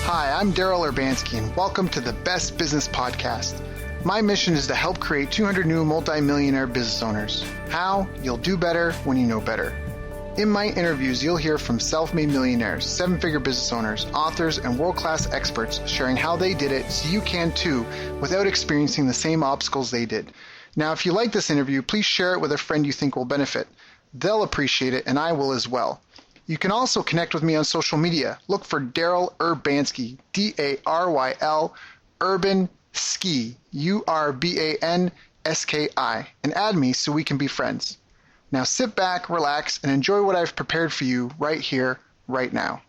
Hi, I'm Daryl Urbanski, and welcome to the Best Business Podcast. My mission is to help create 200 new multi-millionaire business owners. How? You'll do better when you know better. In my interviews, you'll hear from self-made millionaires, seven-figure business owners, authors, and world-class experts sharing how they did it so you can too without experiencing the same obstacles they did. Now, if you like this interview, please share it with a friend you think will benefit. They'll appreciate it, and I will as well. You can also connect with me on social media. Look for Daryl Urbanski, D-A-R-Y-L, Urban Ski, U-R-B-A-N-S-K-I, and add me so we can be friends. Now sit back, relax, and enjoy what I've prepared for you right here, right now.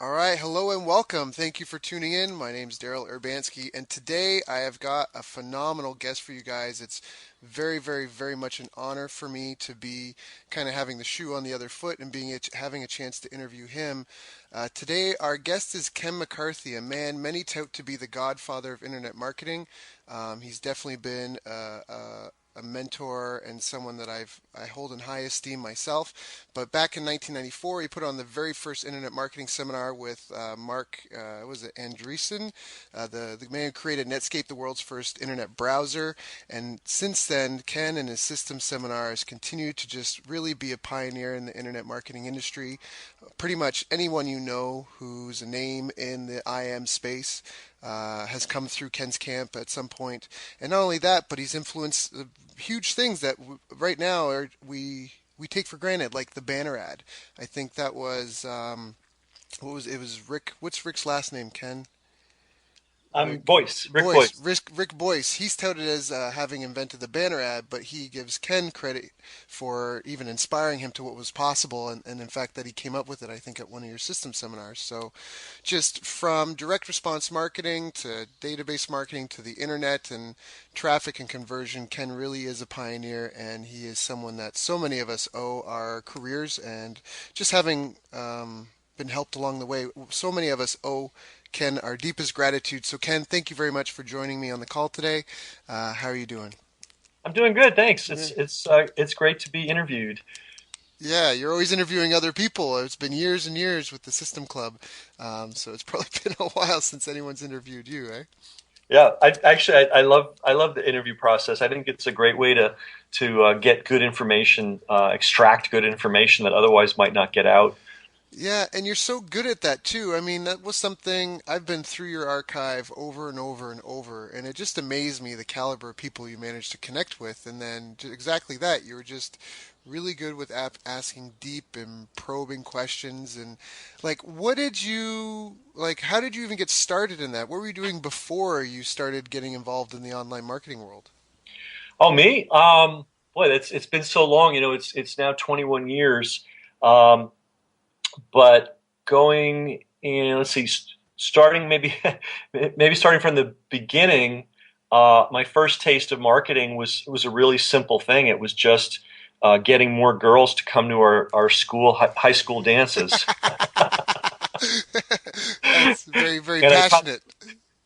All right, hello and welcome. Thank you for tuning in. My name is Daryl Urbanski, and today I have got a phenomenal guest for you guys. It's very, very, very much an honor for me to be kind of having the shoe on the other foot and having a chance to interview him. Today, our guest is Ken McCarthy, a man many tout to be the Godfather of Internet Marketing. He's definitely been a mentor and someone that I hold in high esteem myself. But back in 1994, he put on the very first internet marketing seminar with Marc Andreessen, the man who created Netscape, the world's first internet browser. And since then, Ken and his system seminars continue to just really be a pioneer in the internet marketing industry. Pretty much anyone you know who's a name in the IM space has come through Ken's camp at some point. And not only that, but he's influenced huge things that right now we take for granted, like the banner ad. I think that was it was Rick. What's Rick's last name, Ken? Boyce. Rick Boyce. Rick Boyce. He's touted as having invented the banner ad, but he gives Ken credit for even inspiring him to what was possible, and in fact that he came up with it, I think, at one of your system seminars. So just from direct response marketing to database marketing to the internet and traffic and conversion, Ken really is a pioneer, and he is someone that so many of us owe our careers, and just having been helped along the way, so many of us owe Ken our deepest gratitude. So Ken, thank you very much for joining me on the call today. How are you doing? I'm doing good, thanks. It's great to be interviewed. Yeah, you're always interviewing other people. It's been years and years with the System Club, so it's probably been a while since anyone's interviewed you, eh? Yeah, I love the interview process. I think it's a great way to get good information, extract good information that otherwise might not get out. Yeah, and you're so good at that too. I mean, that was something I've been through your archive over and over and over, and it just amazed me the caliber of people you managed to connect with. And then exactly that, you were just really good with asking deep and probing questions. And like, how did you even get started in that? What were you doing before you started getting involved in the online marketing world? Oh, me? Boy, it's been so long. You know, it's now 21 years. But going in, let's see, starting maybe starting from the beginning, my first taste of marketing was a really simple thing. It was just getting more girls to come to our school high school dances. That's very, very passionate.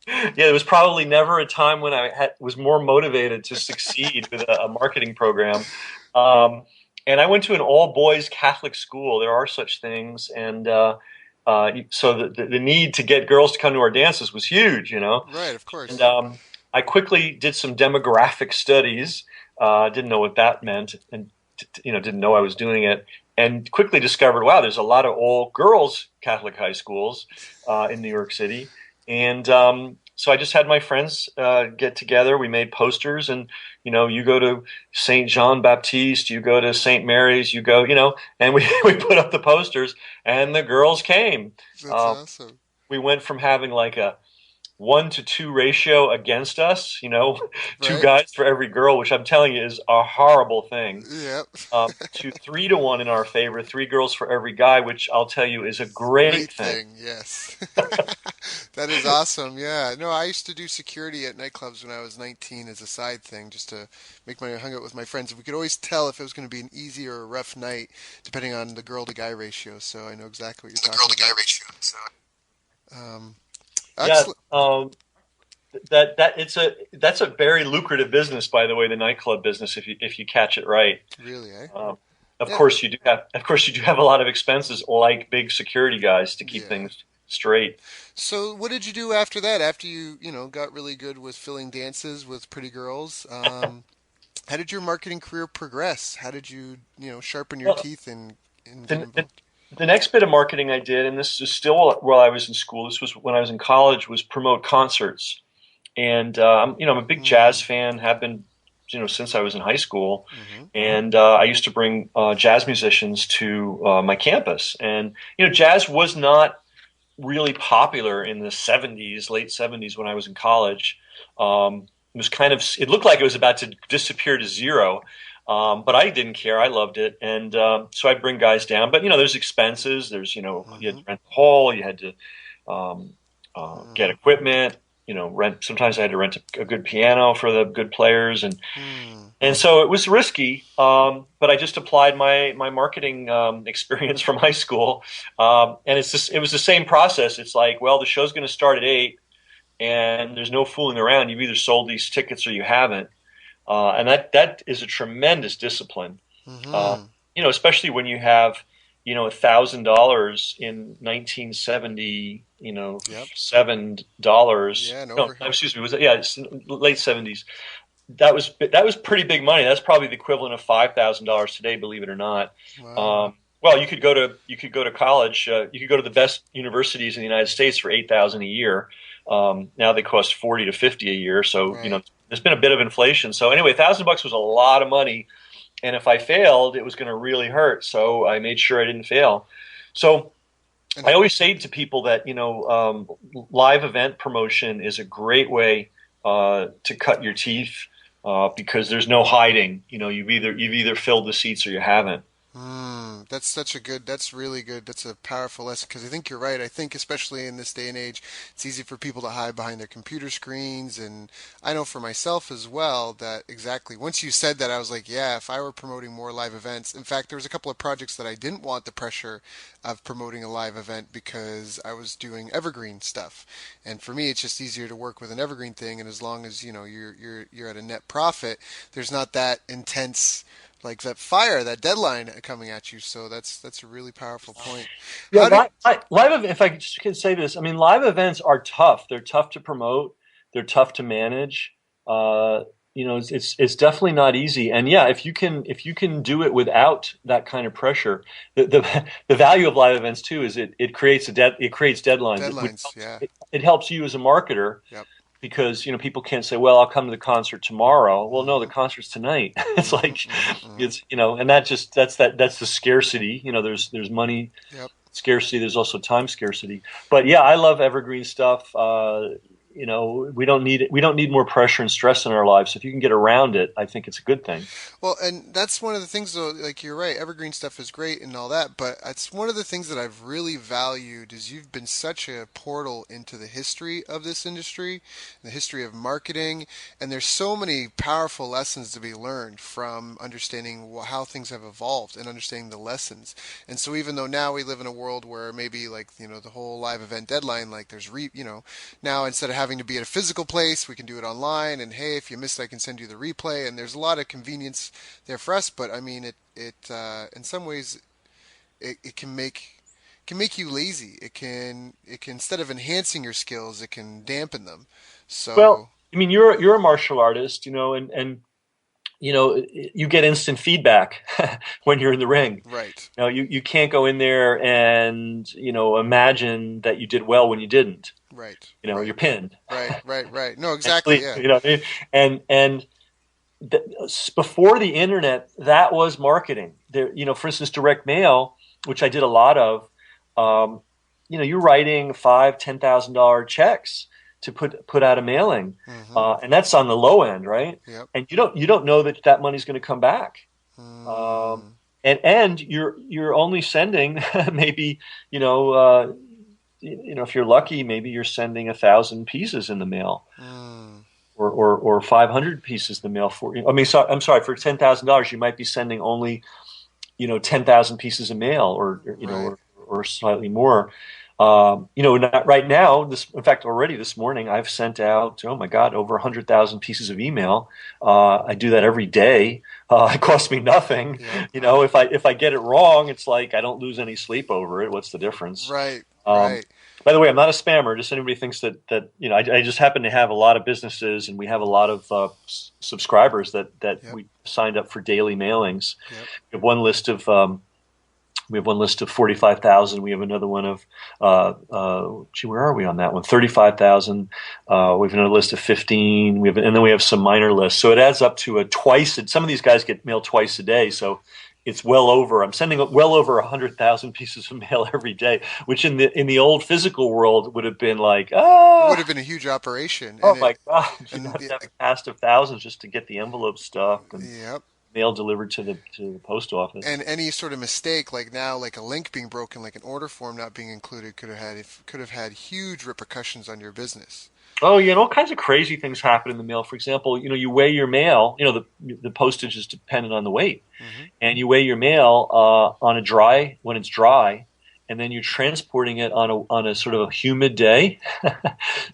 Yeah, there was probably never a time when I was more motivated to succeed with a marketing program. And I went to an all-boys Catholic school. There are such things, and so the need to get girls to come to our dances was huge, you know. Right, of course. And I quickly did some demographic studies. Didn't know what that meant, and didn't know I was doing it. And quickly discovered, wow, there's a lot of all-girls Catholic high schools in New York City, and so I just had my friends get together. We made posters, and you go to St. John Baptiste, you go to St. Mary's, you go, and we put up the posters, and the girls came. That's awesome. We went from having like a 1-to-2 ratio against us, two Right. guys for every girl, which I'm telling you is a horrible thing. Yep. To 3-to-1 in our favor, 3 girls for every guy, which I'll tell you is a great thing. Yes. That is awesome. Yeah. No, I used to do security at nightclubs when I was 19 as a side thing, just to hung out with my friends. We could always tell if it was going to be an easy or a rough night, depending on the girl to guy ratio. So I know exactly what you're talking about. The girl to guy ratio. So. Excellent. Yeah. That's a very lucrative business, by the way, the nightclub business, if you catch it right. Really, eh? Of course you do have a lot of expenses, like big security guys, to keep things straight. So what did you do after that? After you got really good with filling dances with pretty girls, how did your marketing career progress? How did you sharpen your Well, teeth and get the, the, involved? the next bit of marketing I did, and this is still while I was in school, this was when I was in college, was promote concerts. And I'm a big jazz Mm, fan, have been, since I was in high school. mm-hmm. And I used to bring jazz musicians to my campus. And jazz was not really popular in the '70s, late '70s when I was in college. It was it looked like it was about to disappear to zero. But I didn't care. I loved it. And so I'd bring guys down. But, there's expenses. You had Mm-hmm. to rent the hall. You had to get Mm-hmm. equipment, rent. Sometimes I had to rent a good piano for the good players. Mm. And so it was risky, but I just applied my marketing experience from high school, and it was the same process. It's like, well, the show's going to start at 8, and there's no fooling around. You've either sold these tickets or you haven't, and that is a tremendous discipline. Uh, Mm-hmm. Especially when you have $1,000 in 1970, Yep. $7. Yeah, and No, over. excuse me, was it? Yeah, it's late '70s. That was pretty big money. That's probably the equivalent of $5,000 today, believe it or not. Wow. Well, you could go to college. You could go to the best universities in the United States for 8,000 a year. Now they cost 40 to 50 a year. So Right. there's been a bit of inflation. So anyway, $1,000 was a lot of money, and if I failed, it was going to really hurt. So I made sure I didn't fail. So And I always say to people that live event promotion is a great way to cut your teeth because there's no hiding. You've either filled the seats or you haven't. that's really good. That's a powerful lesson because I think you're right. I think especially in this day and age, it's easy for people to hide behind their computer screens. And I know for myself as well that exactly once you said that, I was like, yeah, if I were promoting more live events. In fact, there was a couple of projects that I didn't want the pressure of promoting a live event because I was doing evergreen stuff. And for me, it's just easier to work with an evergreen thing. And as long as, you're at a net profit, there's not that intense like that fire, that deadline coming at you. So that's a really powerful point. Yeah, How did if I just can say this, I mean, live events are tough. They're tough to promote. They're tough to manage. Uh, it's definitely not easy. And yeah, if you can do it without that kind of pressure, the value of live events too is it creates deadlines. deadlines? Yeah. It helps you as a marketer Yep. because people can't say, well, I'll come to the concert tomorrow. Well, no, the Hmm. concert's tonight. It's Hmm. like Hmm. Hmm. and that's the scarcity. There's money Yep. scarcity. There's also time scarcity. But yeah, I love evergreen stuff. We don't need more pressure and stress in our lives. So if you can get around it, I think it's a good thing. Well, and that's one of the things though, like you're right, evergreen stuff is great and all that, but it's one of the things that I've really valued is you've been such a portal into the history of this industry, the history of marketing, and there's so many powerful lessons to be learned from understanding how things have evolved and understanding the lessons. And so even though now we live in a world where maybe like, the whole live event deadline, like now instead of having to be at a physical place, we can do it online. And hey, if you missed, I can send you the replay. And there's a lot of convenience there for us. But I mean, it in some ways it can make you lazy. It can instead of enhancing your skills, it can dampen them. Well, So I mean, you're a martial artist, and you get instant feedback when you're in the ring. right, You can't go in there and imagine that you did well when you didn't. right, You're right, pinned. right. No, exactly. Actually, Yeah. what I mean? And before the internet, that was marketing. For instance, direct mail, which I did a lot of. Um, you're writing $5,000, $10,000 checks to put out a mailing, Mm-hmm. and that's on the low end, right? Yep. And you don't know that money's going to come back. Um, Mm, and you're only sending maybe if you're lucky, maybe you're sending 1,000 pieces in the mail, mm, or 500 pieces in the mail for. I mean, I'm sorry, for $10,000, you might be sending only 10,000 pieces of mail, right. or slightly more. Right now, in fact, already this morning, I've sent out, oh my God, over 100,000 pieces of email. I do that every day. It costs me nothing. Yep. If I get it wrong, it's like I don't lose any sleep over it. What's the difference? Right. Um, Right. By the way, I'm not a spammer. Just anybody thinks that I just happen to have a lot of businesses, and we have a lot of subscribers that Yep. we signed up for daily mailings. Yep. We have one list of 45,000. We have another one of where are we on that one? 35,000. We have another list of 15. And then we have some minor lists. So it adds up to some of these guys get mail twice a day. So it's I'm sending well over 100,000 pieces of mail every day, which in the old physical world would have been like, It would have been a huge operation. oh my God, you'd have to have a cast of thousands just to get the envelope stuffed and Yep. mail delivered to the post office. And any sort of mistake, like now, like a link being broken, like an order form not being included, could have had huge repercussions on your business. Oh, yeah, and all kinds of crazy things happen in the mail. For example, you weigh your mail. The postage is dependent on the weight, and you weigh your mail when it's dry, and then you're transporting it on a sort of a humid day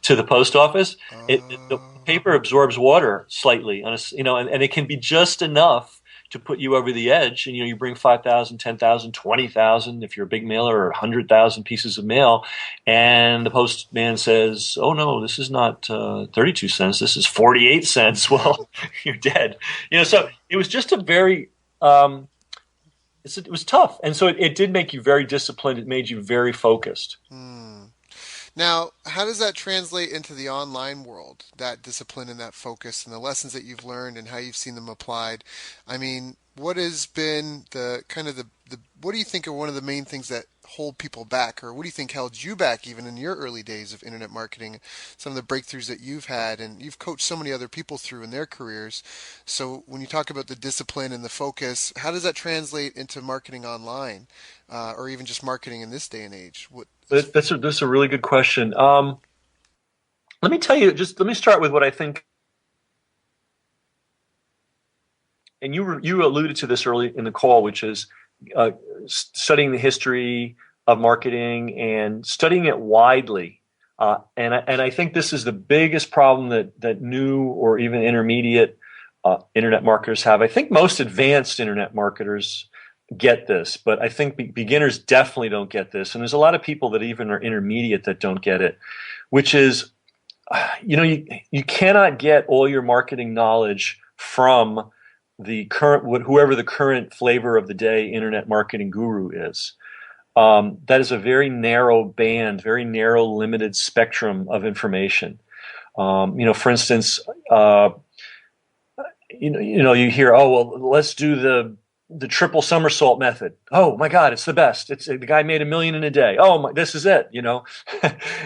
to the post office. The paper absorbs water slightly and it can be just enough to put you over the edge. And you bring 5,000, 10,000, 20,000 if you're a big mailer, or 100,000 pieces of mail, and the postman says, "Oh no, this is not 32 cents. This is 48 cents." Well, you're dead. So it was just a very it was tough, and so it did make you very disciplined. It made you very focused. Now, how does that translate into the online world, that discipline and that focus and the lessons that you've learned and how you've seen them applied? I mean, what has been what do you think are one of the main things that hold people back, or what do you think held you back even in your early days of internet marketing, some of the breakthroughs that you've had and you've coached so many other people through in their careers? So when you talk about the discipline and the focus, how does that translate into marketing online, or even just marketing in this day and age? That's a really good question. Let me tell you, let me start with what I think. And you alluded to this early in the call, which is studying the history of marketing and studying it widely. And I think this is the biggest problem that new or even intermediate internet marketers have. I think most advanced internet marketers get this, but I think beginners definitely don't get this. And there's a lot of people that even are intermediate that don't get it, which is, you cannot get all your marketing knowledge from whoever the current flavor of the day internet marketing guru is. That is a very narrow band, very narrow, limited spectrum of information. For instance, you hear, oh, well, let's do the triple somersault method. Oh my God, it's the best. The guy made $1 million in a day. Oh, this is it, And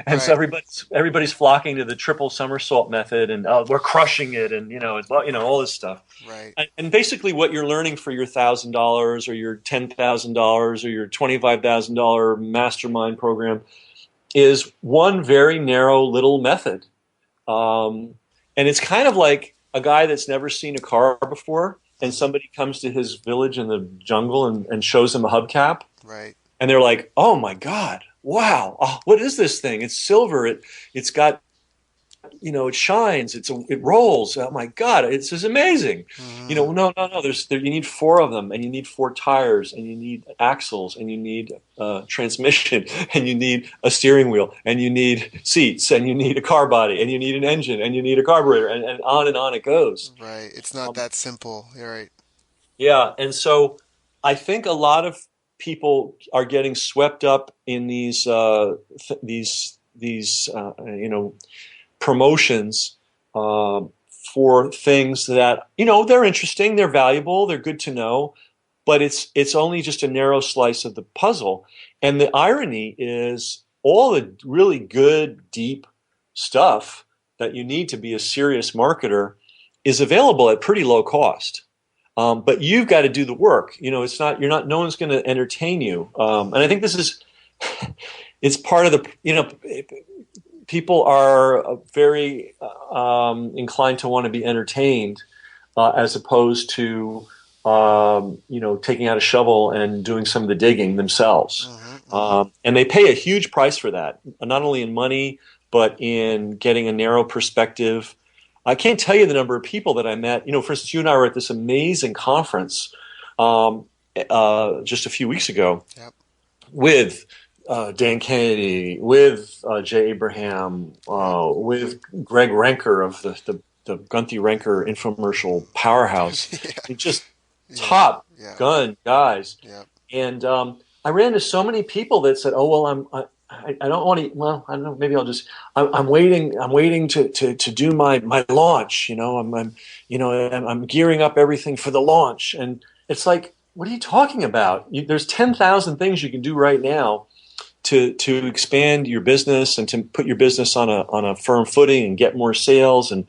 Right. so everybody's flocking to the triple somersault method, and we're crushing it, and all this stuff. Right. And basically, what you're learning for your $1,000 or your $10,000 or your $25,000 mastermind program is one very narrow little method, and it's kind of like a guy that's never seen a car before. And somebody comes to his village in the jungle and shows him a hubcap. Right. And they're like, "Oh my God, wow, what is this thing? It's silver. It's got, it shines. It rolls. Oh my God, this is amazing." No. You need 4 of them, and you need 4 tires, and you need axles, and you need transmission, and you need a steering wheel, and you need seats, and you need a car body, and you need an engine, and you need a carburetor, and on it goes. Right. It's not that simple. You're right. Yeah, and so I think a lot of people are getting swept up in these promotions for things that they're interesting, they're valuable, they're good to know, but it's only just a narrow slice of the puzzle. And the irony is, all the really good, deep stuff that you need to be a serious marketer is available at pretty low cost. But you've got to do the work. No one's going to entertain you. And I think this is, it's part of the, people are very inclined to want to be entertained, as opposed to, taking out a shovel and doing some of the digging themselves. And they pay a huge price for that, not only in money, but in getting a narrow perspective. I can't tell you the number of people that I met. For instance, you and I were at this amazing conference just a few weeks ago. Yep. With Dan Kennedy, with Jay Abraham, with Greg Renker of the Gunther Renker infomercial powerhouse. Yeah. Just Yeah. top Yeah. gun guys. Yeah. And I ran into so many people that said, "Oh well, I don't want to. Well, I don't know. Maybe I'll just. I'm waiting. I'm waiting to do my launch. I'm gearing up everything for the launch." And it's like, what are you talking about? There's 10,000 things you can do right now to expand your business and to put your business on a firm footing and get more sales and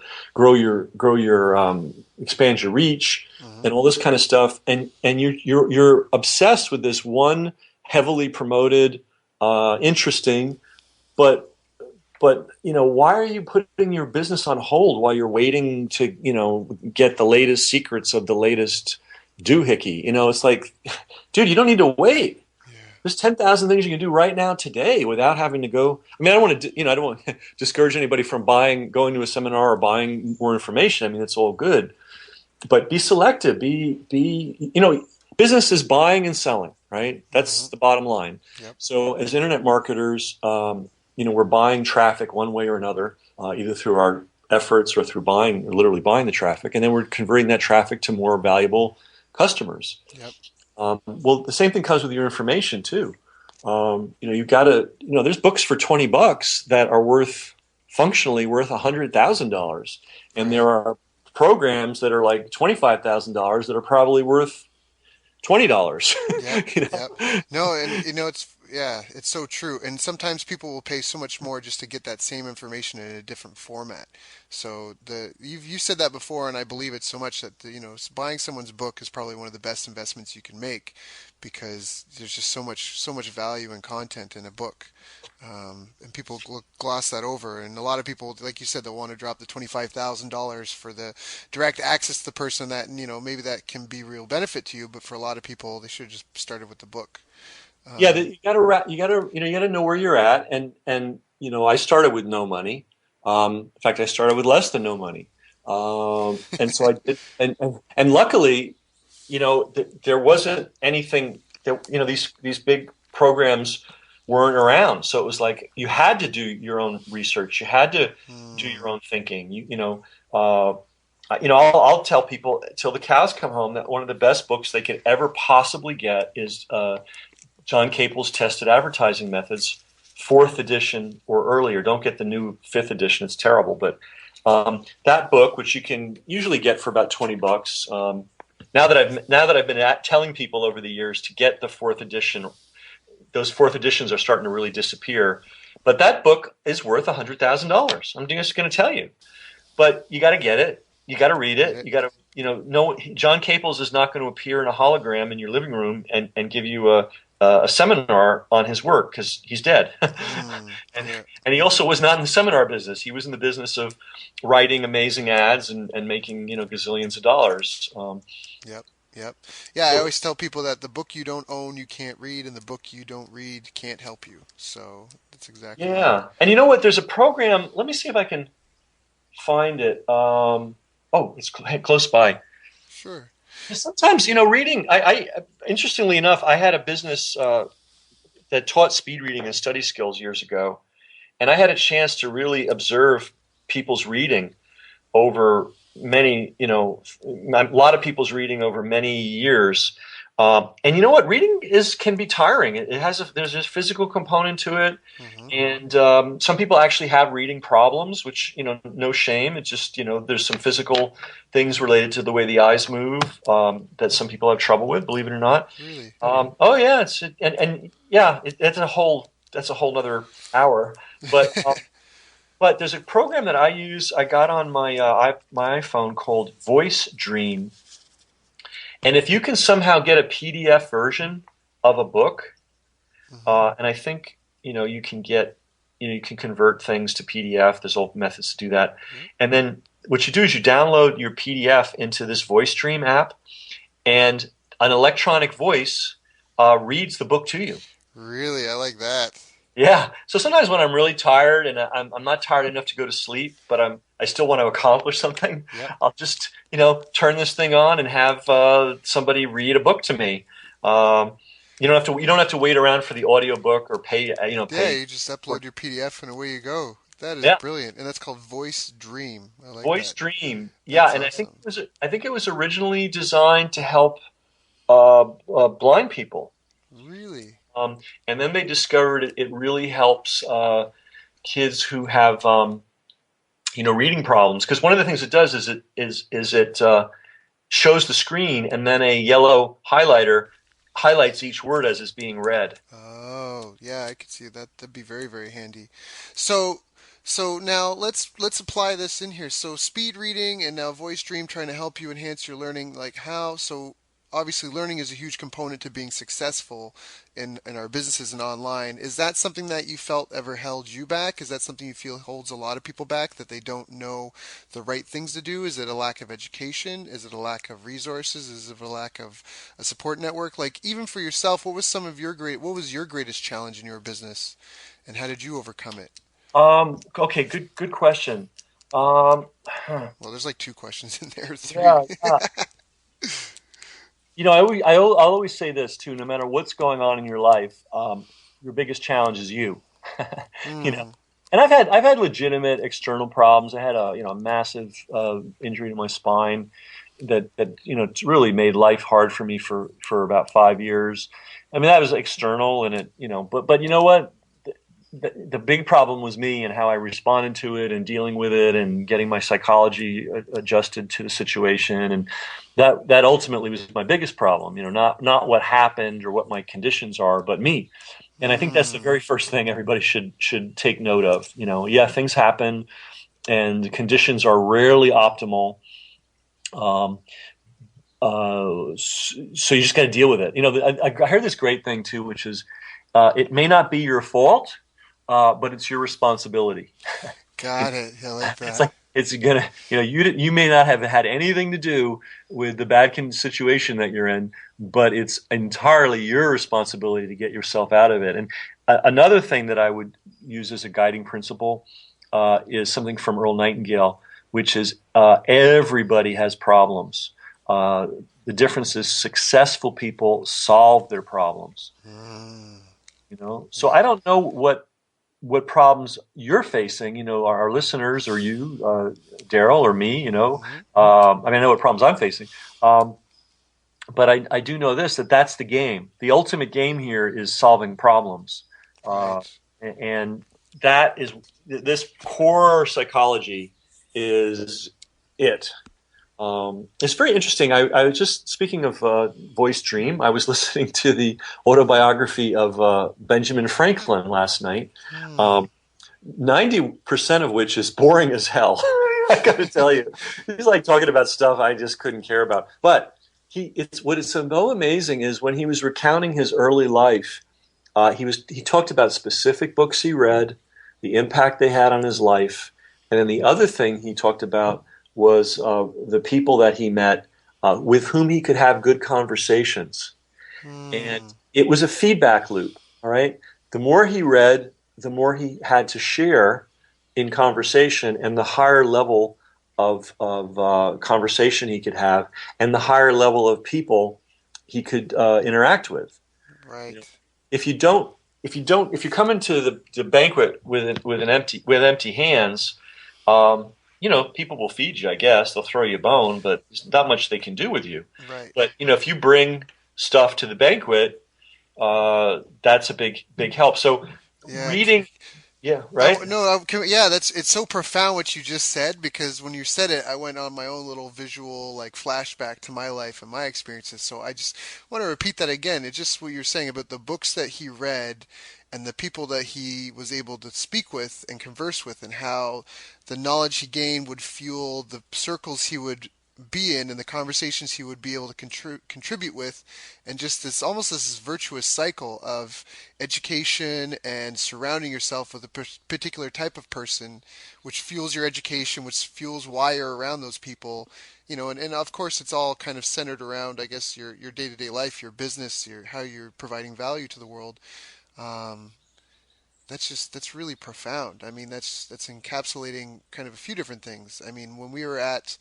expand your reach and all this kind of stuff. And you're obsessed with this one heavily promoted, interesting, but why are you putting your business on hold while you're waiting to get the latest secrets of the latest doohickey? It's like, dude, you don't need to wait. There's 10,000 things you can do right now today without having to go. I mean, I don't want to discourage anybody from going to a seminar or buying more information. I mean, it's all good, but be selective. Business is buying and selling, right? That's the bottom line. Yep. So as internet marketers, we're buying traffic one way or another, either through our efforts or through literally buying the traffic, and then we're converting that traffic to more valuable customers. Yep. Well, the same thing comes with your information too. You've got to, there's books for $20 that are functionally worth $100,000, and there are programs that are like $25,000 that are probably worth $20. Yep. Yep. No, and it's so true. And sometimes people will pay so much more just to get that same information in a different format. So you said that before, and I believe it so much that buying someone's book is probably one of the best investments you can make, because there's just so much value and content in a book, and people gloss that over. And a lot of people, like you said, they'll want to drop the $25,000 for the direct access to the person that maybe that can be real benefit to you, but for a lot of people, they should have just started with the book. Yeah, you gotta know where you're at, and I started with no money. In fact, I started with less than no money, and so I did, and luckily, there wasn't anything that these big programs weren't around, so it was like you had to do your own research, you had to do your own thinking. I'll tell people till the cows come home that one of the best books they could ever possibly get is John Capel's Tested Advertising Methods, 4th edition or earlier. Don't get the new 5th edition; it's terrible. But that book, which you can usually get for about $20, now that I've been telling people over the years to get the 4th edition, those 4th editions are starting to really disappear. But that book is worth $100,000. I'm just going to tell you. But you got to get it. You got to read it. You got to know John Caples is not going to appear in a hologram in your living room and give you a seminar on his work, because he's dead. And he also was not in the seminar business. He was in the business of writing amazing ads and making gazillions of dollars. Yep. Yeah, I always tell people that the book you don't own you can't read, and the book you don't read can't help you. So that's exactly right. And you know what? There's a program. Let me see if I can find it. It's close by. Sure. Sometimes, reading, I interestingly enough, I had a business that taught speed reading and study skills years ago, and I had a chance to really observe people's reading over many, a lot of people's reading over many years. And you know what? Reading can be tiring. There's a physical component to it, and some people actually have reading problems, which no shame. It's just there's some physical things related to the way the eyes move that some people have trouble with. Believe it or not. Really? That's a whole other hour. But but there's a program that I use. I got on my iPhone called Voice Dream. And if you can somehow get a PDF version of a book, and I think you can get you can convert things to PDF. There's all methods to do that. And then what you do is you download your PDF into this Voice Dream app, and an electronic voice reads the book to you. Really, I like that. Yeah. So sometimes when I'm really tired and I'm not tired enough to go to sleep, but I still want to accomplish something, I'll just turn this thing on and have somebody read a book to me. you don't have to wait around for the audiobook or pay Yeah, pay you just for upload your PDF and away you go. That is yeah. brilliant, and that's called Voice Dream. I like Voice that. Dream. Yeah, That's and awesome. I think it was originally designed to help blind people. Really? Um, and then they discovered it really helps kids who have reading problems, because one of the things it does is it shows the screen, and then a yellow highlighter highlights each word as it's being read. Oh, yeah, I could see that. That'd be very, very handy. So, so now let's apply this in here. So speed reading and now voice dream trying to help you enhance your learning. Like how? So obviously learning is a huge component to being successful in our businesses and online. Is that something that you felt ever held you back? Is that something you feel holds a lot of people back that they don't know the right things to do? Is it a lack of education? Is it a lack of resources? Is it a lack of a support network? Like even for yourself, what was your greatest challenge in your business and how did you overcome it? Okay, good question. Um, Well, there's like two questions in there, three. yeah, yeah. I'll always say this too. No matter what's going on in your life, your biggest challenge is you. you know, Hmm. and I've had legitimate external problems. I had a massive injury to my spine that it's really made life hard for me for about 5 years. I mean that was external, and but you know what? The big problem was me and how I responded to it and dealing with it and getting my psychology adjusted to the situation, and that ultimately was my biggest problem. Not what happened or what my conditions are, but me. And I think that's the Hmm. very first thing everybody should take note of. Yeah, things happen and conditions are rarely optimal. Um, so you just got to deal with it. I heard this great thing too, which is it may not be your fault, but it's your responsibility. Got it. I like It's that. like it's gonna, you may not have had anything to do with the bad situation that you're in, but it's entirely your responsibility to get yourself out of it. And another thing that I would use as a guiding principle is something from Earl Nightingale, which is everybody has problems. Uh, the difference is successful people solve their problems. Hmm. So Yeah. I don't know what problems you're facing, our listeners or you, Daryl, or me, Hmm. I mean, I know what problems I'm facing. Um, but I do know that's the game. The ultimate game here is solving problems. Uh, Right. and that is this core psychology is it. It's very interesting. I was just speaking of Voice Dream. I was listening to the autobiography of Benjamin Franklin last night. Hmm. Um, 90% of which is boring as hell. I got to tell you, he's like talking about stuff I just couldn't care about. But it's what is so amazing is when he was recounting his early life, he talked about specific books he read, the impact they had on his life, and then the other thing he talked about was the people that he met with whom he could have good conversations. And Hmm. it was a feedback loop. All right. The more he read, the more he had to share in conversation, and the higher level of conversation he could have, and the higher level of people he could interact with. You know, Right. if you don't, if you come into the banquet with empty hands, people will feed you. I guess they'll throw you a bone, but there's not much they can do with you. Right. But if you bring stuff to the banquet, that's a big help. So Yeah. reading, yeah, right. Yeah, it's so profound what you just said because when you said it, I went on my own little visual like flashback to my life and my experiences. So I just want to repeat that again. It's just what you're saying about the books that he read and the people that he was able to speak with and converse with and how the knowledge he gained would fuel the circles he would be in and the conversations he would be able to contribute with and just this almost this virtuous cycle of education and surrounding yourself with a particular type of person, which fuels your education, which fuels why you're around those people, and of course it's all kind of centered around, I guess, your day-to-day life, your business, your how you're providing value to the world. Um, that's really profound. I mean, that's encapsulating kind of a few different things. I mean, when we were at,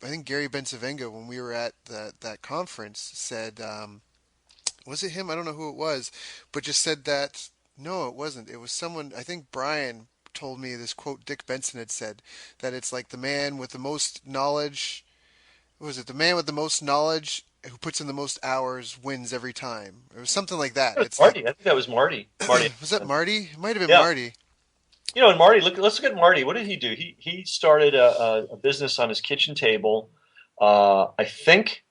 I think Gary Bencivenga, when we were at that conference, said Was it him? I don't know who it was, but just said that no, it wasn't. It was someone. I think Brian told me this quote Dick Benson had said that it's like the man with the most knowledge. What was it? The man with the most knowledge who puts in the most hours wins every time. It was something like that. That was It's like, Marty. I think that was Marty. Marty. was that Marty? It might have been Yeah. Marty. And Marty, let's look at Marty. What did he do? He started a business on his kitchen table, I think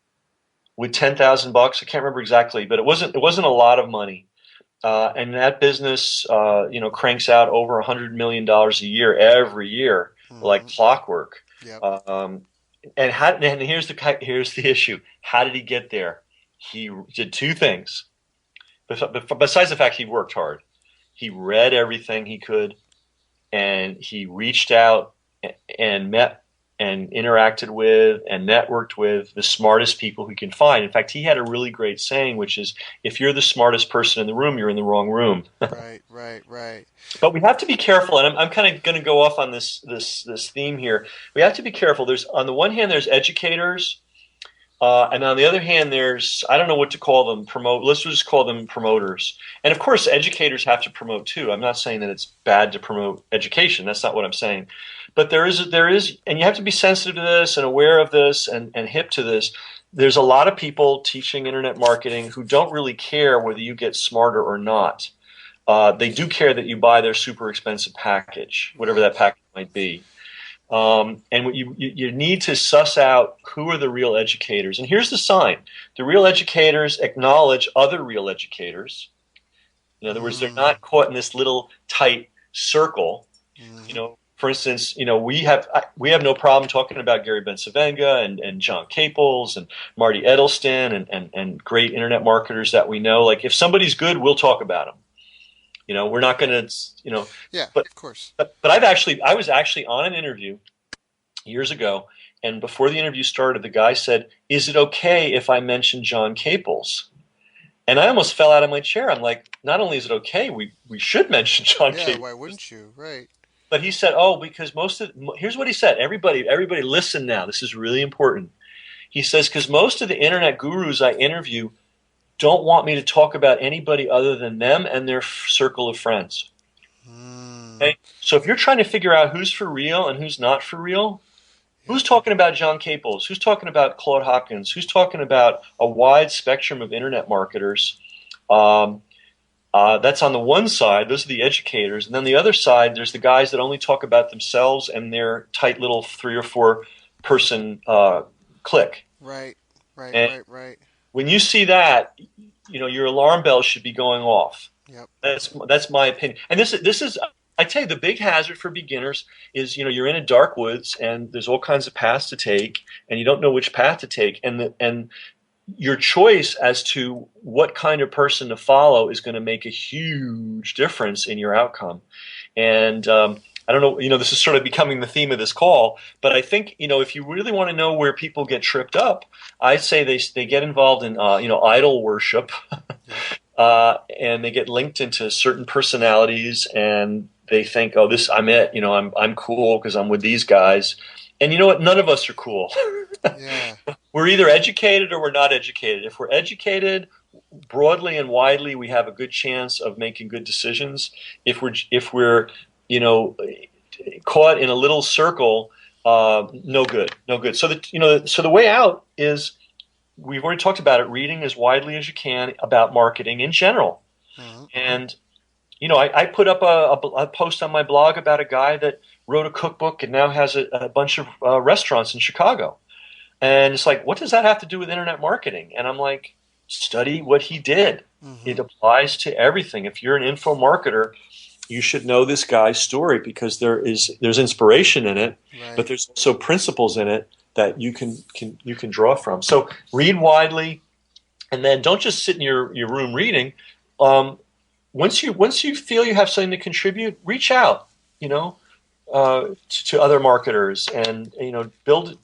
with $10,000. I can't remember exactly, but it wasn't a lot of money. And that business, cranks out over $100 million a year every year, like Hmm. clockwork. Yep. And here's the issue. How did he get there? He did two things. Besides the fact he worked hard, he read everything he could, and he reached out and met and interacted with and networked with the smartest people he can find. In fact, he had a really great saying, which is, if you're the smartest person in the room, you're in the wrong room. Right. Right. Right. But we have to be careful, and I'm kind of going to go off on this theme here. We have to be careful. There's, on the one hand, there's educators, and on the other hand, there's, I don't know what to call them, let's just call them promoters. And of course, educators have to promote too. I'm not saying that it's bad to promote education. That's not what I'm saying. But there is, and you have to be sensitive to this and aware of this and hip to this. There's a lot of people teaching internet marketing who don't really care whether you get smarter or not. They do care that you buy their super expensive package, whatever that package might be. And what you need to suss out who are the real educators. And here's the sign. The real educators acknowledge other real educators. In other words, they're Mm. not caught in this little tight circle. Hmm. For instance, we have no problem talking about Gary Bencivenga and John Caples and Marty Edelston and great internet marketers that we know. Like, if somebody's good, we'll talk about them. We're not going to, Yeah. but Of course. but I was actually on an interview years ago, and before the interview started, the guy said, "Is it okay if I mention John Caples?" And I almost fell out of my chair. I'm like, not only is it okay, we should mention John Yeah. Caples. Why wouldn't you? Right. But he said, "Oh, because here's what he said. Everybody, listen now. This is really important." He says, "Because most of the internet gurus I interview don't want me to talk about anybody other than them and their circle of friends." Mm. Okay? So if you're trying to figure out who's for real and who's not for real, Yep. who's talking about John Caples? Who's talking about Claude Hopkins? Who's talking about a wide spectrum of internet marketers? Um, that's on the one side. Those are the educators. And then the other side, there's the guys that only talk about themselves and their tight little 3 or 4 person clique. Right. Right. And Right. Right. when you see that, your alarm bells should be going off. Yep. That's my opinion. And this is, I tell you, the big hazard for beginners is, you're in a dark woods and there's all kinds of paths to take, and you don't know which path to take, and your choice as to what kind of person to follow is going to make a huge difference in your outcome. And I don't know, this is sort of becoming the theme of this call, but I think, if you really want to know where people get tripped up, I'd say they get involved in, idol worship, and they get linked into certain personalities, and they think, oh, I'm it, I'm cool because I'm with these guys. And you know what? None of us are cool. Yeah. We're either educated or we're not educated. If we're educated broadly and widely, we have a good chance of making good decisions. If we're caught in a little circle, no good, no good. So the way out is, we've already talked about it, reading as widely as you can about marketing in general. Mhm. And I put up a post on my blog about a guy that wrote a cookbook and now has a bunch of restaurants in Chicago. And it's like, what does that have to do with internet marketing? And I'm like, study what he did. It Mhm. applies to everything. If you're an info marketer, you should know this guy's story, because there's inspiration in it, but Right. there's also principles in it that you can draw from. So read widely, and then don't just sit in your room reading. Once you feel you have something to contribute, reach out, to other marketers, and build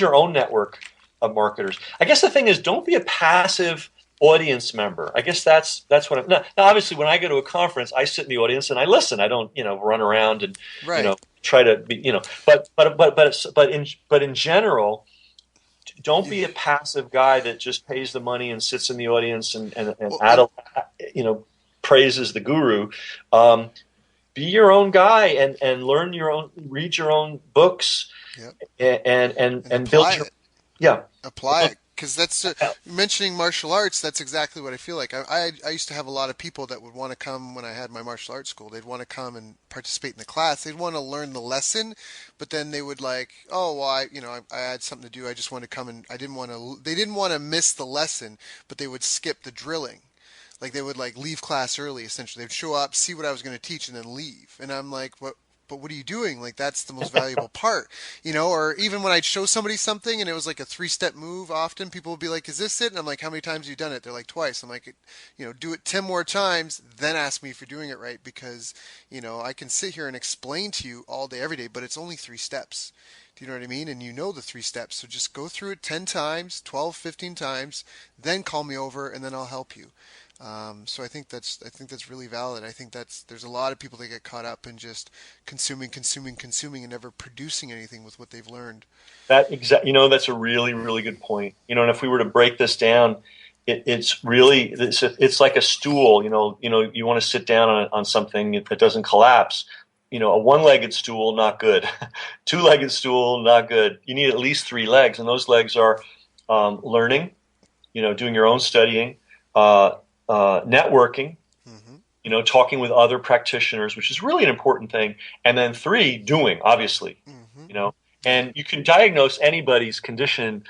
your own network of marketers. I guess the thing is, don't be a passive audience member. I guess that's what I'm. Now, obviously, when I go to a conference, I sit in the audience and I listen. I don't run around and Right. try to be. But in general, don't be a passive guy that just pays the money and sits in the audience and Well, praises the guru. Um, be your own guy and learn your own, read your own books, yep. And and build apply your it. yeah. Apply it, because that's mentioning martial arts. That's exactly what I feel like. I used to have a lot of people that would want to come when I had my martial arts school. They'd want to come and participate in the class. They'd want to learn the lesson, but then they would like, oh, well, I had something to do. I just want to come, and I didn't want to. They didn't want to miss the lesson, but they would skip the drilling. Like they would like leave class early. Essentially, they'd show up, see what I was going to teach, and then leave. And I'm like, what? But what are you doing? Like that's the most valuable part, Or even when I'd show somebody something and it was like a three-step move, often people would be like, "Is this it?" And I'm like, "How many times have you done it?" They're like, "Twice." I'm like, do it 10 more times, then ask me if you're doing it right, because I can sit here and explain to you all day, every day, but it's only 3 steps. Do you know what I mean? And you know the 3 steps, so just go through it 10 times, 12, 15 times, then call me over, and then I'll help you. So I think that's really valid. I think there's a lot of people that get caught up in just consuming, consuming, consuming, and never producing anything with what they've learned. That's a really, really good point. And if we were to break this down, it's like a stool. You want to sit down on something that doesn't collapse. A one-legged stool, not good. Two-legged stool, not good. You need at least 3 legs, and those legs are learning, doing your own studying, networking, Hmm. talking with other practitioners, which is really an important thing. And then 3, doing, obviously, Hmm. you know. Yeah. And you can diagnose anybody's condition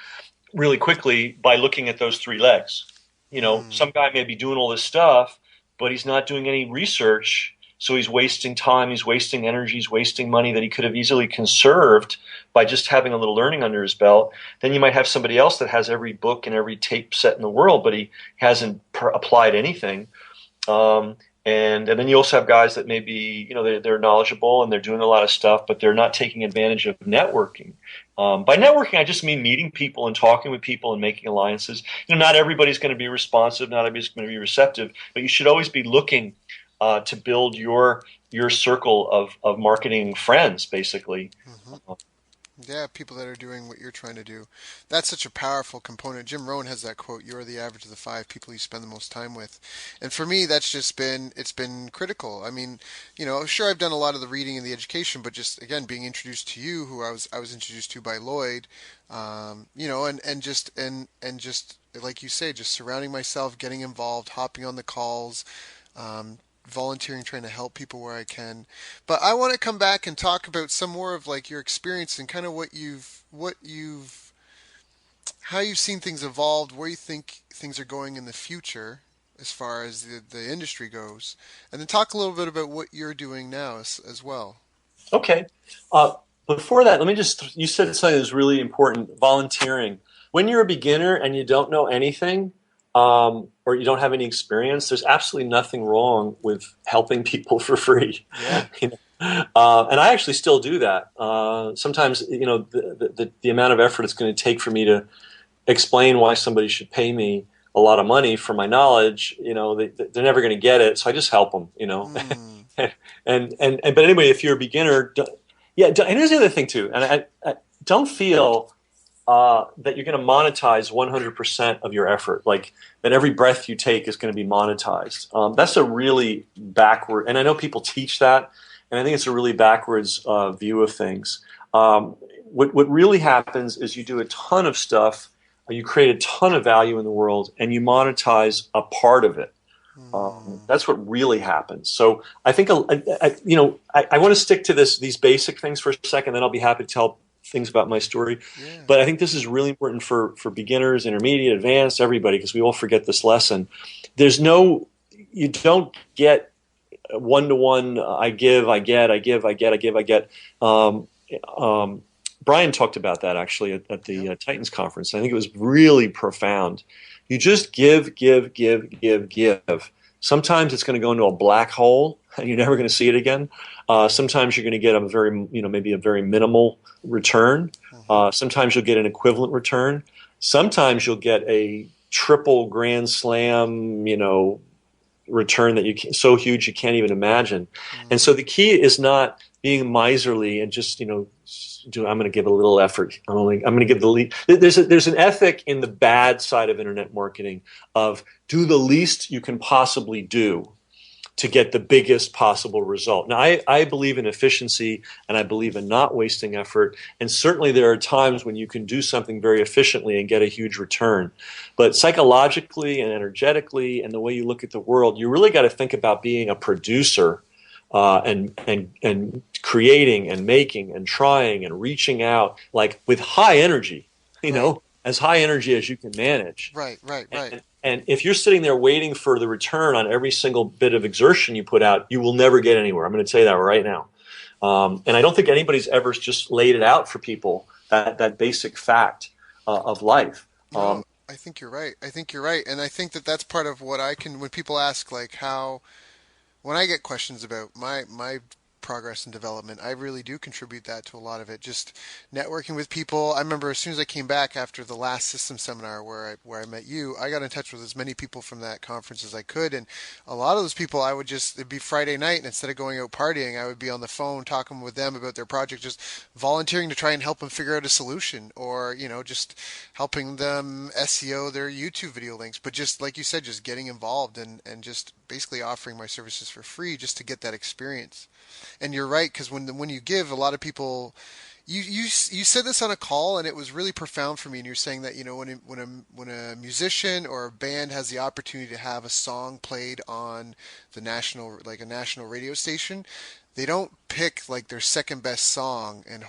really quickly by looking at those 3 legs. Mm. Some guy may be doing all this stuff, but he's not doing any research. So he's wasting time, he's wasting energy, he's wasting money that he could have easily conserved by just having a little learning under his belt. Then you might have somebody else that has every book and every tape set in the world, but he hasn't applied anything. And then you also have guys that maybe, they're knowledgeable and they're doing a lot of stuff, but they're not taking advantage of networking. By networking, I just mean meeting people and talking with people and making alliances. Not everybody's going to be responsive, not everybody's going to be receptive, but you should always be looking to build your circle of marketing friends, basically. Hmm. Yeah, people that are doing what you're trying to do. That's such a powerful component. Jim Rohn has that quote, "You're the average of the 5 people you spend the most time with." And for me, it's been critical. I mean, sure, I've done a lot of the reading and the education, but just again being introduced to you, who I was introduced to by Lloyd, and just like you say, just surrounding myself, getting involved, hopping on the calls, um, volunteering, trying to help people where I can. But I want to come back and talk about some more of like your experience and kind of how you've seen things evolve, where you think things are going in the future as far as the industry goes, and then talk a little bit about what you're doing now as well. Okay. Uh, Before that, you said something that's really important, volunteering. When you're a beginner and you don't know anything, or you don't have any experience, there's absolutely nothing wrong with helping people for free. Yeah. And I actually still do that. Sometimes, the amount of effort it's going to take for me to explain why somebody should pay me a lot of money for my knowledge, they're never going to get it. So I just help them. Mm. But anyway, if you're a beginner, yeah. And here's the other thing too, and I don't feel that you're going to monetize 100% of your effort, like that every breath you take is going to be monetized. That's a really backward, and I know people teach that, and I think it's a really backwards view of things. What really happens is you do a ton of stuff, you create a ton of value in the world, and you monetize a part of it. Mm. That's what really happens. So I think I want to stick to these basic things for a second, then I'll be happy to tell things about my story. Yeah. But I think this is really important for beginners, intermediate, advanced, everybody, because we all forget this lesson. You don't get one-to-one. I give, I get, I give, I get, I give, I get. Um, Brian talked about that actually at the Yep. Titans conference. I think it was really profound. You just give, give, give, give, give. Sometimes it's going to go into a black hole and you're never going to see it again. Sometimes you're going to get maybe a very minimal return. Hmm. Sometimes you'll get an equivalent return. Sometimes you'll get a triple grand slam, return that so huge you can't even imagine. And Mm. so the key is not being miserly and just, I'm going to give a little effort. I'm going to give the lead. There's an ethic in the bad side of internet marketing of do the least you can possibly do to get the biggest possible result. Now, I believe in efficiency, and I believe in not wasting effort. And certainly there are times when you can do something very efficiently and get a huge return. But psychologically and energetically and the way you look at the world, you really got to think about being a producer and creating and making and trying and reaching out like with high energy, as high energy as you can manage. Right. And if you're sitting there waiting for the return on every single bit of exertion you put out, you will never get anywhere. I'm going to tell you that right now. And I don't think anybody's ever just laid it out for people, that basic fact of life. No, I think you're right. And I think that that's part of what when people ask, like, when I get questions about my progress and development, I really do contribute that to a lot of it. Just networking with people. I remember as soon as I came back after the last system seminar where I met you, I got in touch with as many people from that conference as I could, and a lot of those people it'd be Friday night, and instead of going out partying, I would be on the phone talking with them about their project, just volunteering to try and help them figure out a solution, or just helping them SEO their YouTube video links. But just like you said, just getting involved and just basically offering my services for free just to get that experience. And you're right, because when you give, a lot of people, you said this on a call, and it was really profound for me. And you're saying that when a musician or a band has the opportunity to have a song played on a national radio station, they don't pick like their second best song and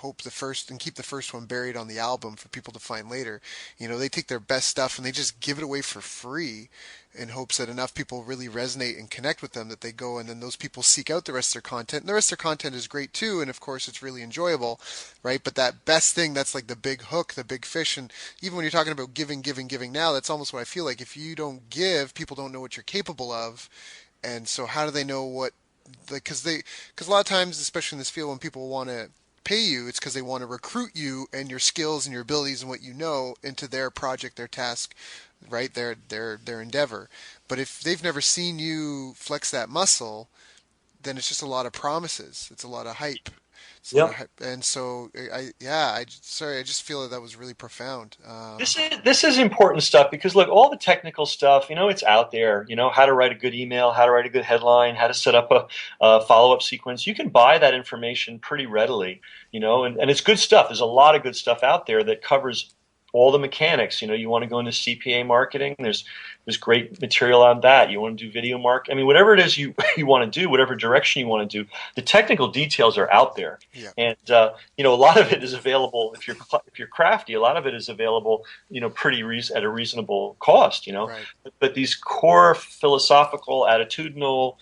keep the first one buried on the album for people to find later. They take their best stuff and they just give it away for free in hopes that enough people really resonate and connect with them that they go, and then those people seek out the rest of their content. And the rest of their content is great too, and of course it's really enjoyable, right? But that best thing, that's like the big hook, the big fish. And even when you're talking about giving now, that's almost what I feel like. If you don't give, people don't know what you're capable of. And so how do they know what, because a lot of times, especially in this field, when people want to pay you, it's because they want to recruit you and your skills and your abilities and what you know into their project, their task, right? Their endeavor. But if they've never seen you flex that muscle, then it's just a lot of promises. It's a lot of hype. Yep. And so I just feel that was really profound. This is important stuff because look, all the technical stuff, it's out there. How to write a good email, how to write a good headline, how to set up a follow-up sequence. You can buy that information pretty readily, and it's good stuff. There's a lot of good stuff out there that covers all the mechanics. You want to go into CPA marketing. There's great material on that. You want to do video marketing. I mean, whatever it is you want to do, whatever direction you want to do, the technical details are out there. Yeah. And a lot of it is available if you're crafty. A lot of it is available, at a reasonable cost. Right. But these core philosophical, attitudinal,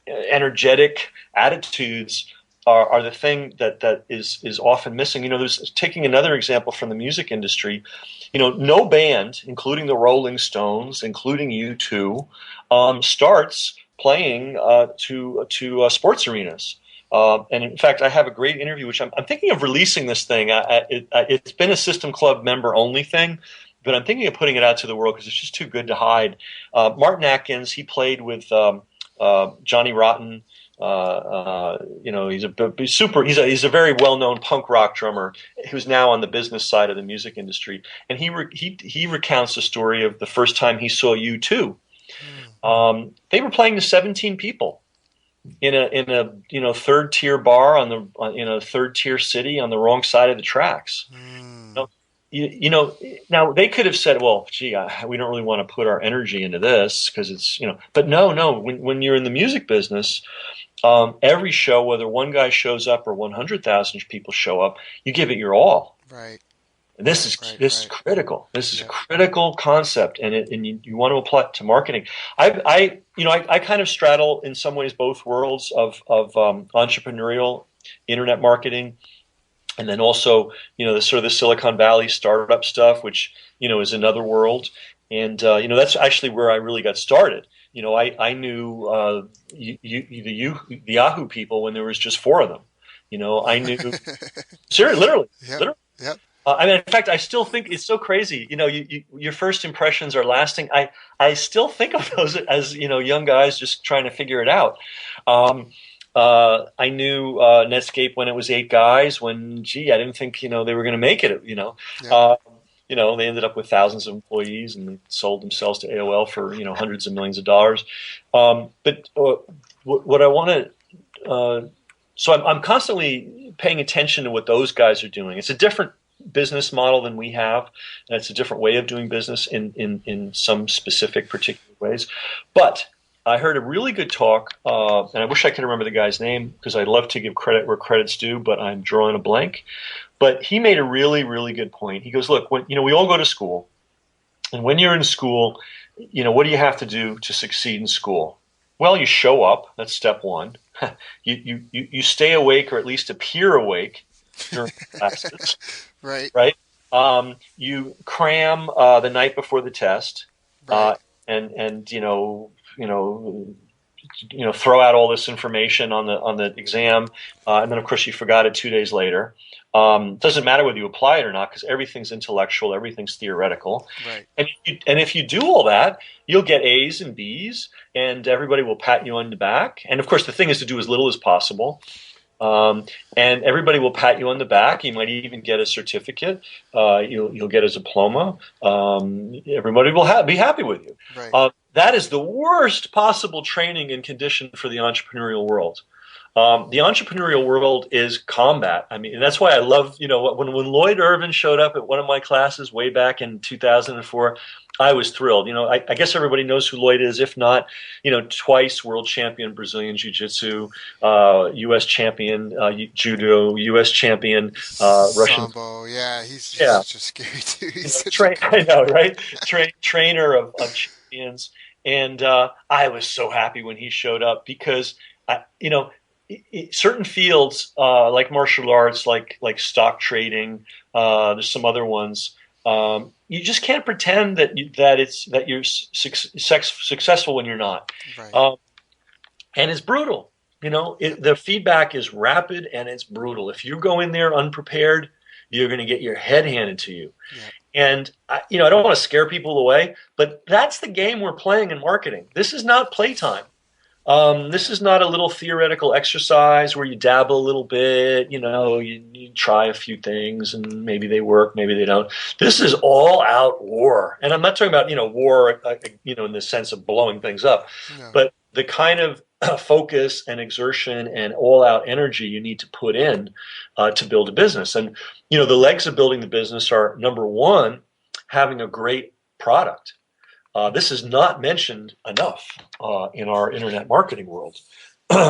energetic attitudes are the thing that is often missing. There's taking another example from the music industry. No band, including the Rolling Stones, including U2, starts playing to sports arenas. And in fact, I have a great interview, which I'm thinking of releasing this thing. It's been a System Club member only thing, but I'm thinking of putting it out to the world because it's just too good to hide. Martin Atkins, he played with Johnny Rotten. He's a very well-known punk rock drummer who's now on the business side of the music industry, and he recounts the story of the first time he saw U2. They were playing to 17 people in a third tier bar in a third tier city on the wrong side of the tracks. Now they could have said, well, gee, we don't really want to put our energy into this because it's, but no, when you're in the music business, every show, whether one guy shows up or 100,000 people show up, you give it your all. Right. And this is critical. This is a critical concept, and you want to apply it to marketing. I kind of straddle in some ways both worlds of entrepreneurial internet marketing, and then also the sort of the Silicon Valley startup stuff, which is another world. And that's actually where I really got started. I knew the Yahoo people when there was just 4 of them. I knew seriously, literally. Yep. In fact, I still think it's so crazy. Your first impressions are lasting. I still think of those as young guys just trying to figure it out. I knew Netscape when it was 8 guys. When, gee, I didn't think they were going to make it. Yeah. They ended up with thousands of employees and they sold themselves to AOL for hundreds of millions of dollars. But what I want to so I'm constantly paying attention to what those guys are doing. It's a different business model than we have, and it's a different way of doing business in some specific particular ways. But I heard a really good talk, and I wish I could remember the guy's name because I love to give credit where credit's due, but I'm drawing a blank. But he made a really, really good point. He goes, look, when we all go to school, and when you're in school, what do you have to do to succeed in school? Well, you show up. That's step one. You stay awake or at least appear awake during classes. Right. Right. You cram the night before the test, Right. and throw out all this information on the exam, and then of course you forgot it 2 days later. Doesn't matter whether you apply it or not because everything's intellectual, everything's theoretical. Right. And if you do all that, you'll get A's and B's, and everybody will pat you on the back. And of course, the thing is to do as little as possible. And everybody will pat you on the back. You might even get a certificate. You'll get a diploma. Everybody will be happy with you. Right. That is the worst possible training and condition for the entrepreneurial world. The entrepreneurial world is combat. I mean, and that's why I love, when Lloyd Irvin showed up at one of my classes way back in 2004, I was thrilled. I guess everybody knows who Lloyd is. If not, twice world champion Brazilian Jiu-Jitsu, U.S. champion judo, U.S. champion Russian. Sambo, yeah, he's such a scary dude. He's I know, right? Trainer of champions, and I was so happy when he showed up because certain fields like martial arts, like stock trading, there's some other ones. You just can't pretend that you're successful when you're not. Right. And it's brutal. The feedback is rapid and it's brutal. If you go in there unprepared, you're going to get your head handed to you. Yeah. And I don't want to scare people away, but that's the game we're playing in marketing. This is not playtime. This is not a little theoretical exercise where you dabble a little bit, you try a few things and maybe they work, maybe they don't. This is all out war. And I'm not talking about, war, in the sense of blowing things up, No. but the kind of focus and exertion and all out energy you need to put in to build a business. And, the legs of building the business are, number one, having a great product. This is not mentioned enough in our internet marketing world.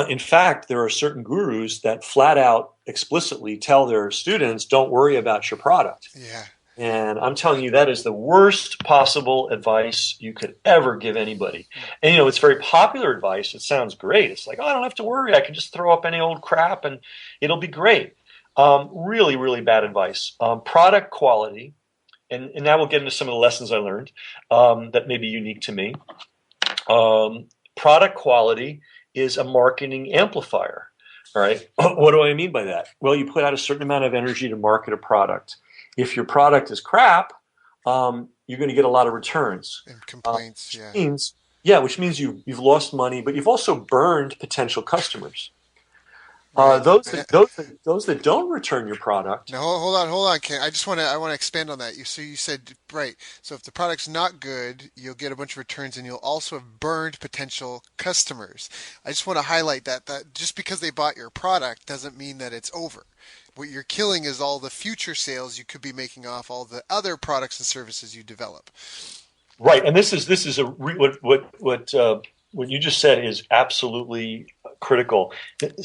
In fact, there are certain gurus that flat out explicitly tell their students, don't worry about your product. Yeah. And I'm telling you, that is the worst possible advice you could ever give anybody. And, it's very popular advice. It sounds great. It's like, I don't have to worry. I can just throw up any old crap and it'll be great. Really, really bad advice. Product quality. And now we'll get into some of the lessons I learned that may be unique to me. Product quality is a marketing amplifier. All right. What do I mean by that? Well, you put out a certain amount of energy to market a product. If your product is crap, you're going to get a lot of returns. And complaints, Which means you've lost money, but you've also burned potential customers. Right. Those that don't return your product. Now hold on, Ken. I want to expand on that. So you said right. So if the product's not good, you'll get a bunch of returns, and you'll also have burned potential customers. I just want to highlight that just because they bought your product doesn't mean that it's over. What you're killing is all the future sales you could be making off all the other products and services you develop. Right, and this is what you just said is absolutely critical.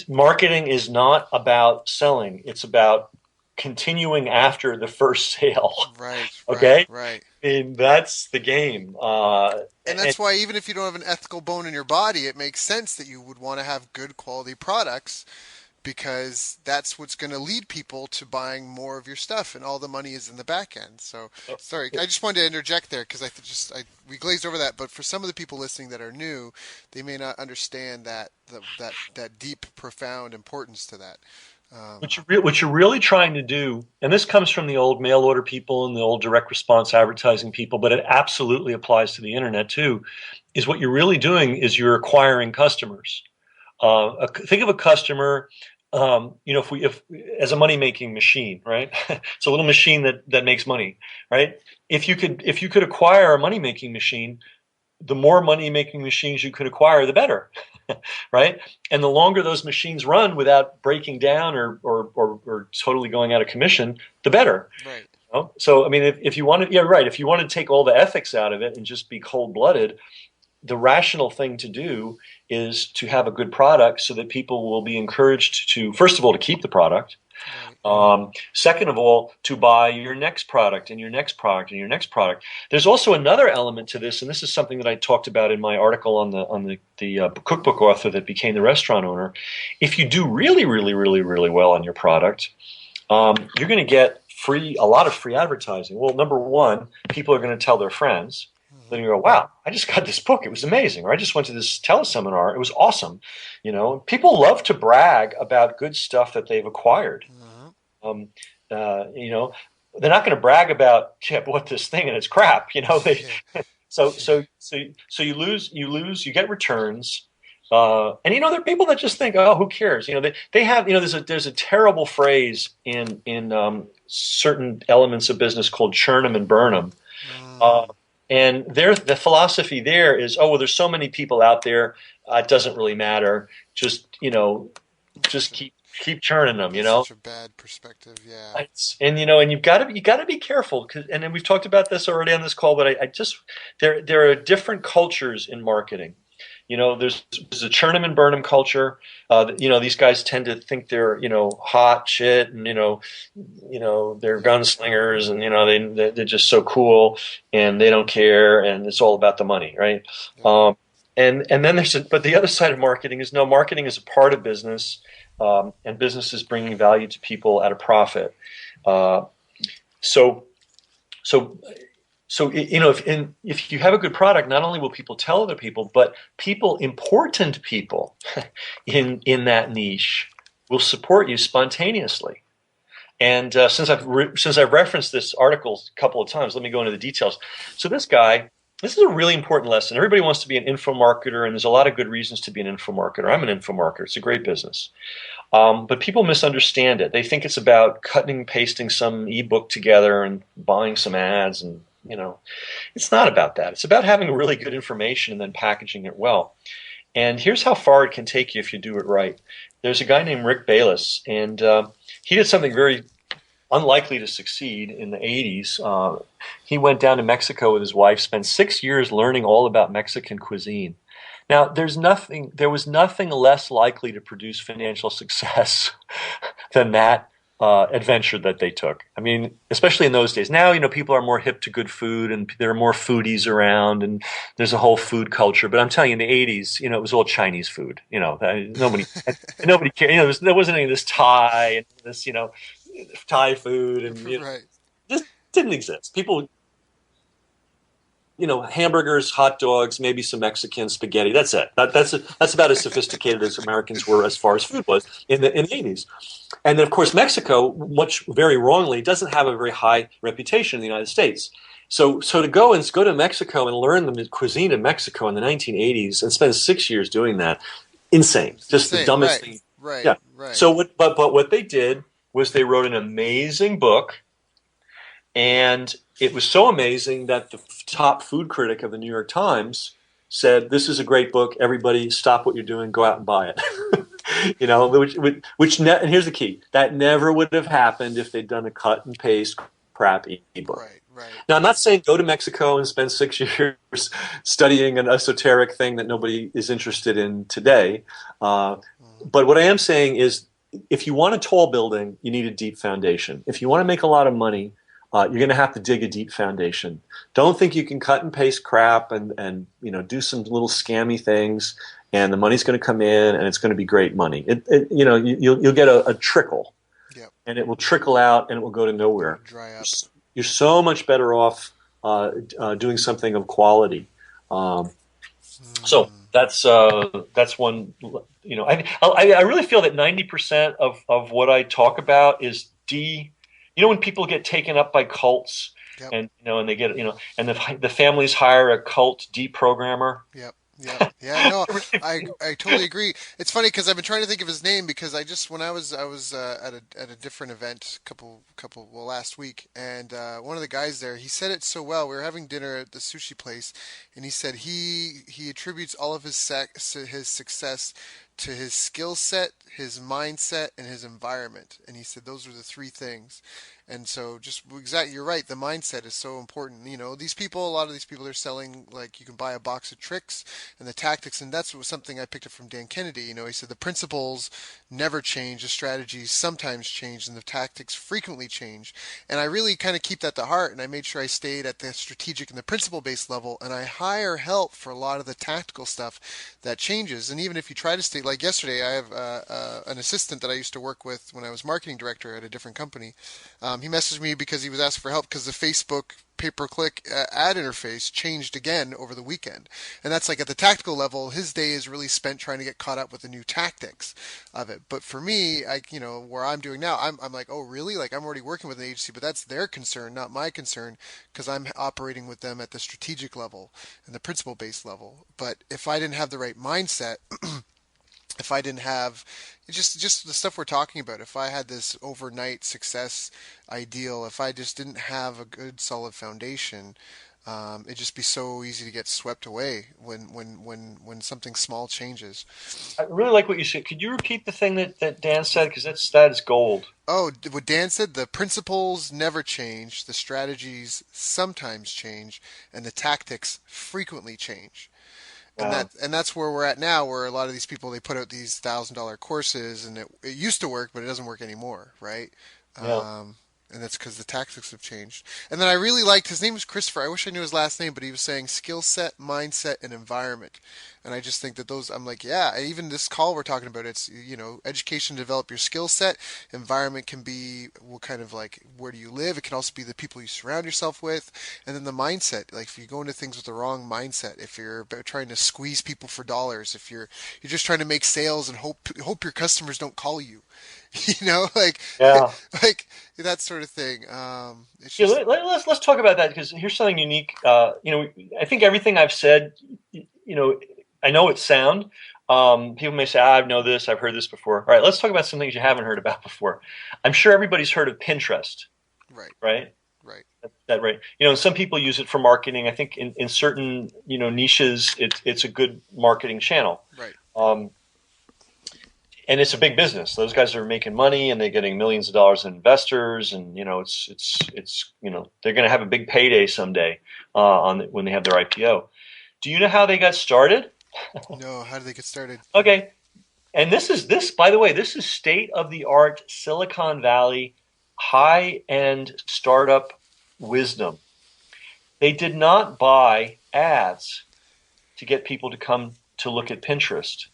Marketing is not about selling; it's about continuing after the first sale. Right. Okay. Right. And that's the game. And that's why even if you don't have an ethical bone in your body, it makes sense that you would want to have good quality products. Because that's what's going to lead people to buying more of your stuff, and all the money is in the back end. So, sorry, I just wanted to interject there because we glazed over that. But for some of the people listening that are new, they may not understand that deep, profound importance to that. What you're really trying to do, and this comes from the old mail order people and the old direct response advertising people, but it absolutely applies to the internet too, is what you're really doing is you're acquiring customers. think of a customer, if as a money making machine, right? It's a little machine that makes money, right? If you could acquire a money making machine, the more money making machines you could acquire, the better, right? And the longer those machines run without breaking down or totally going out of commission, the better. Right. So I mean, if you want to, yeah, right. If you want to take all the ethics out of it and just be cold blooded, the rational thing to do is to have a good product so that people will be encouraged to, first of all, to keep the product. Second of all, to buy your next product and your next product and your next product. There's also another element to this, and this is something that I talked about in my article on the cookbook author that became the restaurant owner. If you do really, really, really, really well on your product, you're going to get a lot of free advertising. Well, number one, people are going to tell their friends. Then you go, wow, I just got this book. It was amazing. Or I just went to this teleseminar. It was awesome. People love to brag about good stuff that they've acquired. They're not going to brag about, I bought this thing and it's crap. So you lose, you get returns. And there are people that just think, oh, who cares? They have, there's a terrible phrase in certain elements of business called churn 'em and burn 'em. And the philosophy there is, oh, well, there's so many people out there, it doesn't really matter. Just keep churning them. Such a bad perspective, yeah. And you've got to be careful, and then we've talked about this already on this call. But there are different cultures in marketing. There's a churn 'em and burn 'em culture. These guys tend to think they're hot shit, and they're gunslingers, and they're just so cool, and they don't care, and it's all about the money, right? Yeah. And then but the other side of marketing is, no, marketing is a part of business, and business is bringing value to people at a profit. So if you have a good product, not only will people tell other people, but important people in that niche will support you spontaneously. And since I've referenced this article a couple of times, let me go into the details. So this is a really important lesson. Everybody wants to be an infomarketer, and there's a lot of good reasons to be an infomarketer. I'm an infomarketer. It's a great business. But people misunderstand it. They think it's about cutting and pasting some ebook together and buying some ads, and it's not about that. It's about having really good information and then packaging it well. And here's how far it can take you if you do it right. There's a guy named Rick Boyce, and he did something very unlikely to succeed in the 80s. He went down to Mexico with his wife, spent 6 years learning all about Mexican cuisine. Now, there was nothing less likely to produce financial success than that adventure that they took. I mean, especially in those days. Now, people are more hip to good food, and there are more foodies around, and there's a whole food culture. But I'm telling you, in the 80s, it was all Chinese food. Nobody cared. There wasn't any of this Thai and this, Thai food, and right. This didn't exist. People, hamburgers, hot dogs, maybe some Mexican spaghetti. That's it. That's about as sophisticated as Americans were as far as food was in the 80s. And then, of course, Mexico, very wrongly, doesn't have a very high reputation in the United States. So to go to Mexico and learn the cuisine of Mexico in the 1980s and spend 6 years doing that, insane. Just the dumbest thing. Right. Yeah. Right. So what they did was they wrote an amazing book, and it was so amazing that the top food critic of the New York Times said, "This is a great book. Everybody, stop what you're doing. Go out and buy it." And here's the key: that never would have happened if they'd done a cut and paste crap ebook. Right. Now, I'm not saying go to Mexico and spend 6 years studying an esoteric thing that nobody is interested in today. But what I am saying is, if you want a tall building, you need a deep foundation. If you want to make a lot of money, you're going to have to dig a deep foundation. Don't think you can cut and paste crap and do some little scammy things, and the money's going to come in and it's going to be great money. You'll get a trickle, yep. And it will trickle out and it will go to nowhere. Dry up. You're so much better off doing something of quality. So that's one. I really feel that 90% of what I talk about is when people get taken up by cults, yep. And they get and the families hire a cult deprogrammer. Yep. Yep. Yeah. No, I totally agree. It's funny because I've been trying to think of his name because I just when I was at a different event well last week, and one of the guys there, he said it so well. We were having dinner at the sushi place, and he said he attributes all of his success to his skill set, his mindset, and his environment. And he said those are the three things. And so just exactly, you're right. The mindset is so important. You know, these people, a lot of these people are selling like you can buy a box of tricks and the tactics, and that's something I picked up from Dan Kennedy. You know, he said the principles never change, the strategies sometimes change, and the tactics frequently change. And I really kind of keep that to heart, and I made sure I stayed at the strategic and the principle-based level, and I hire help for a lot of the tactical stuff that changes. And even if you try to stay, like yesterday, I have an assistant that I used to work with when I was marketing director at a different company. He messaged me because he was asking for help because the Facebook pay-per-click ad interface changed again over the weekend. And that's like at the tactical level, his day is really spent trying to get caught up with the new tactics of it. But for me, where I'm doing now, I'm like, oh, really? Like I'm already working with an agency, but that's their concern, not my concern, because I'm operating with them at the strategic level and the principle-based level. But if I didn't have the right mindset, if I didn't have just the stuff we're talking about, if I had this overnight success ideal, if I just didn't have a good solid foundation, it'd just be so easy to get swept away when something small changes. I really like what you said. Could you repeat the thing that Dan said? Because that is gold. Oh, what Dan said, the principles never change, the strategies sometimes change, and the tactics frequently change. Wow. And that's where we're at now, where a lot of these people they put out these $1,000 courses, and it used to work, but it doesn't work anymore, right? Yeah. Um, and that's because the tactics have changed. And then I really liked his name was Christopher. I wish I knew his last name, but he was saying skill set, mindset, and environment. And I just think that those I'm like, yeah. Even this call we're talking about, it's education to develop your skill set. Environment can be what kind of like where do you live. It can also be the people you surround yourself with, and then the mindset. Like if you go into things with the wrong mindset, if you're trying to squeeze people for dollars, if you're just trying to make sales and hope your customers don't call you, like Yeah. like that sort of thing. It's Yeah, just let's talk about that because here's something unique. I think everything I've said, I know it's sound. People may say, I know this, I've heard this before. All right, let's talk about some things you haven't heard about before. I'm sure everybody's heard of Pinterest, right, right? right, That right. Some people use it for marketing. I think in certain niches, it's a good marketing channel. right. Um, and it's a big business. Those guys are making money and they're getting millions of dollars in investors, and it's they're going to have a big payday someday when they have their IPO. Do you know how they got started? No, how do they get started? Okay, and this by the way, this is state of the art Silicon Valley high end startup wisdom. They did not buy ads to get people to come to look at Pinterest.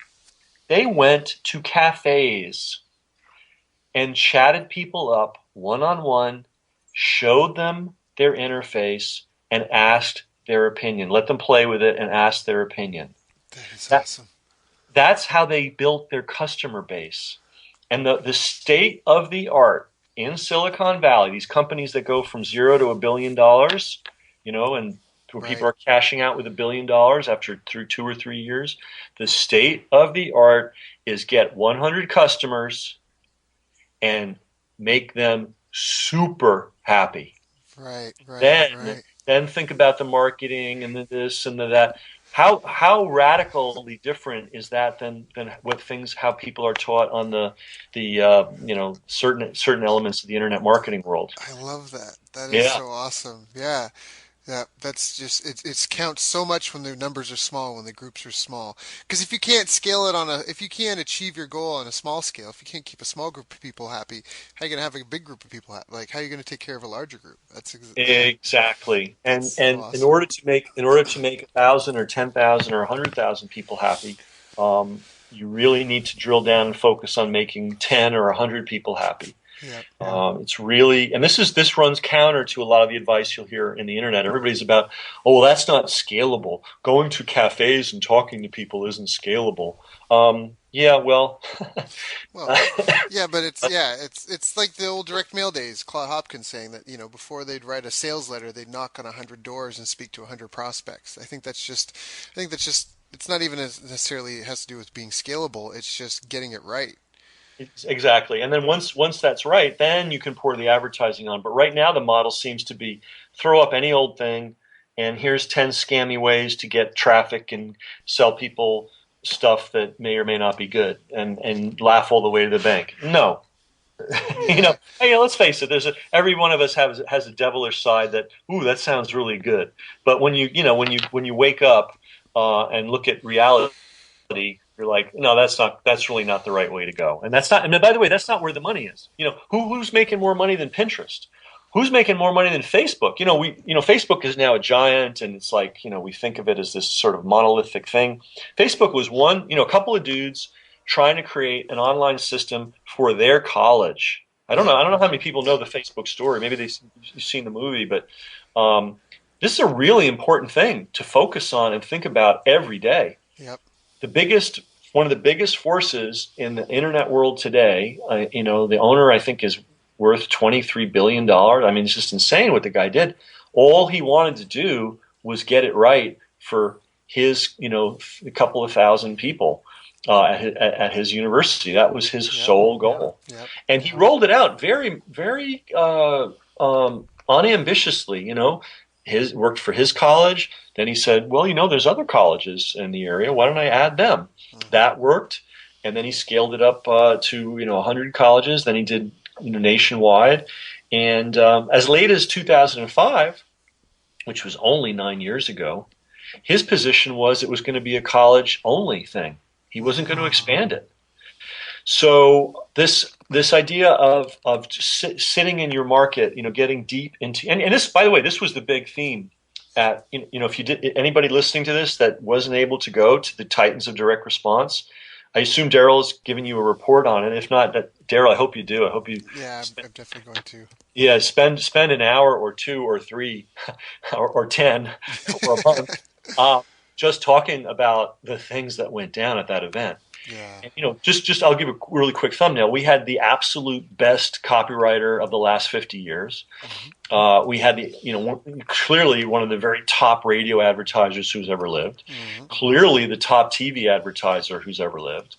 They went to cafes and chatted people up one on one, showed them their interface, and asked their opinion. Let them play with it and ask their opinion. That is That, awesome. that's how they built their customer base. And the state of the art in Silicon Valley, these companies that go from zero to $1 billion, and where people Right, are cashing out with $1 billion through 2 or 3 years, the state of the art is get 100 customers and make them super happy. right, right, Then right. then think about the marketing and the this and the that. How radically different is that than what things how people are taught on the certain elements of the internet marketing world? I love that. That is Yeah. so awesome. Yeah. Yeah, that's just it counts so much when the numbers are small, when the groups are small. Because if you can't scale it if you can't achieve your goal on a small scale, if you can't keep a small group of people happy, how are you gonna have a big group of people happy? Like, how are you gonna take care of a larger group? Yeah, Exactly. that's so And in awesome. order to make 1,000 or 10,000 or 100,000 people happy, you really need to drill down and focus on making 10 or 100 people happy. Yeah, It's really, and this runs counter to a lot of the advice you'll hear in the internet. Everybody's about, oh, well, that's not scalable. Going to cafes and talking to people isn't scalable. Yeah, well, well, yeah, but it's like the old direct mail days. Claude Hopkins saying that before they'd write a sales letter, they'd knock on 100 doors and speak to 100 prospects. I think that's just it's not even necessarily it has to do with being scalable. It's just getting it right. Exactly. And then once that's right, then you can pour the advertising on. But right now the model seems to be throw up any old thing and here's 10 scammy ways to get traffic and sell people stuff that may or may not be good and laugh all the way to the bank. No. you know, Yeah. hey, let's face it, every one of us has a devilish side that, ooh, that sounds really good. But when you wake up and look at reality, you're like, no, that's really not the right way to go. And that's not, and by the way, that's not where the money is. Who's making more money than Pinterest? Who's making more money than Facebook? Facebook is now a giant and it's like, we think of it as this sort of monolithic thing. Facebook was a couple of dudes trying to create an online system for their college. Yep. I don't know how many people know the Facebook story. Maybe you've seen the movie, but this is a really important thing to focus on and think about every day. Yep. One of the biggest forces in the internet world today, the owner I think is worth $23 billion. I mean, it's just insane what the guy did. All he wanted to do was get it right for his, a couple of thousand people at his university. That was his Yep. sole goal, Yep. and he rolled it out very, very unambitiously. His worked for his college. Then he said, well, there's other colleges in the area. Why don't I add them? Mm-hmm. That worked. And then he scaled it up to 100 colleges. Then he did nationwide. And as late as 2005, which was only 9 years ago, his position was it was going to be a college only thing. He wasn't going to expand it. So this idea of sitting in your market, getting deep into, and this, by the way, this was the big theme at, if you did, anybody listening to this that wasn't able to go to the Titans of Direct Response, I assume Daryl is giving you a report on it. If not, Daryl, I hope you do. I hope you. Yeah, I'm definitely going to. Yeah, spend an hour or two or three or 10 or a month just talking about the things that went down at that event. Yeah. And, just I'll give a really quick thumbnail. We had the absolute best copywriter of the last 50 years. We had clearly one of the very top radio advertisers who's ever lived. Mm-hmm. Clearly the top TV advertiser who's ever lived.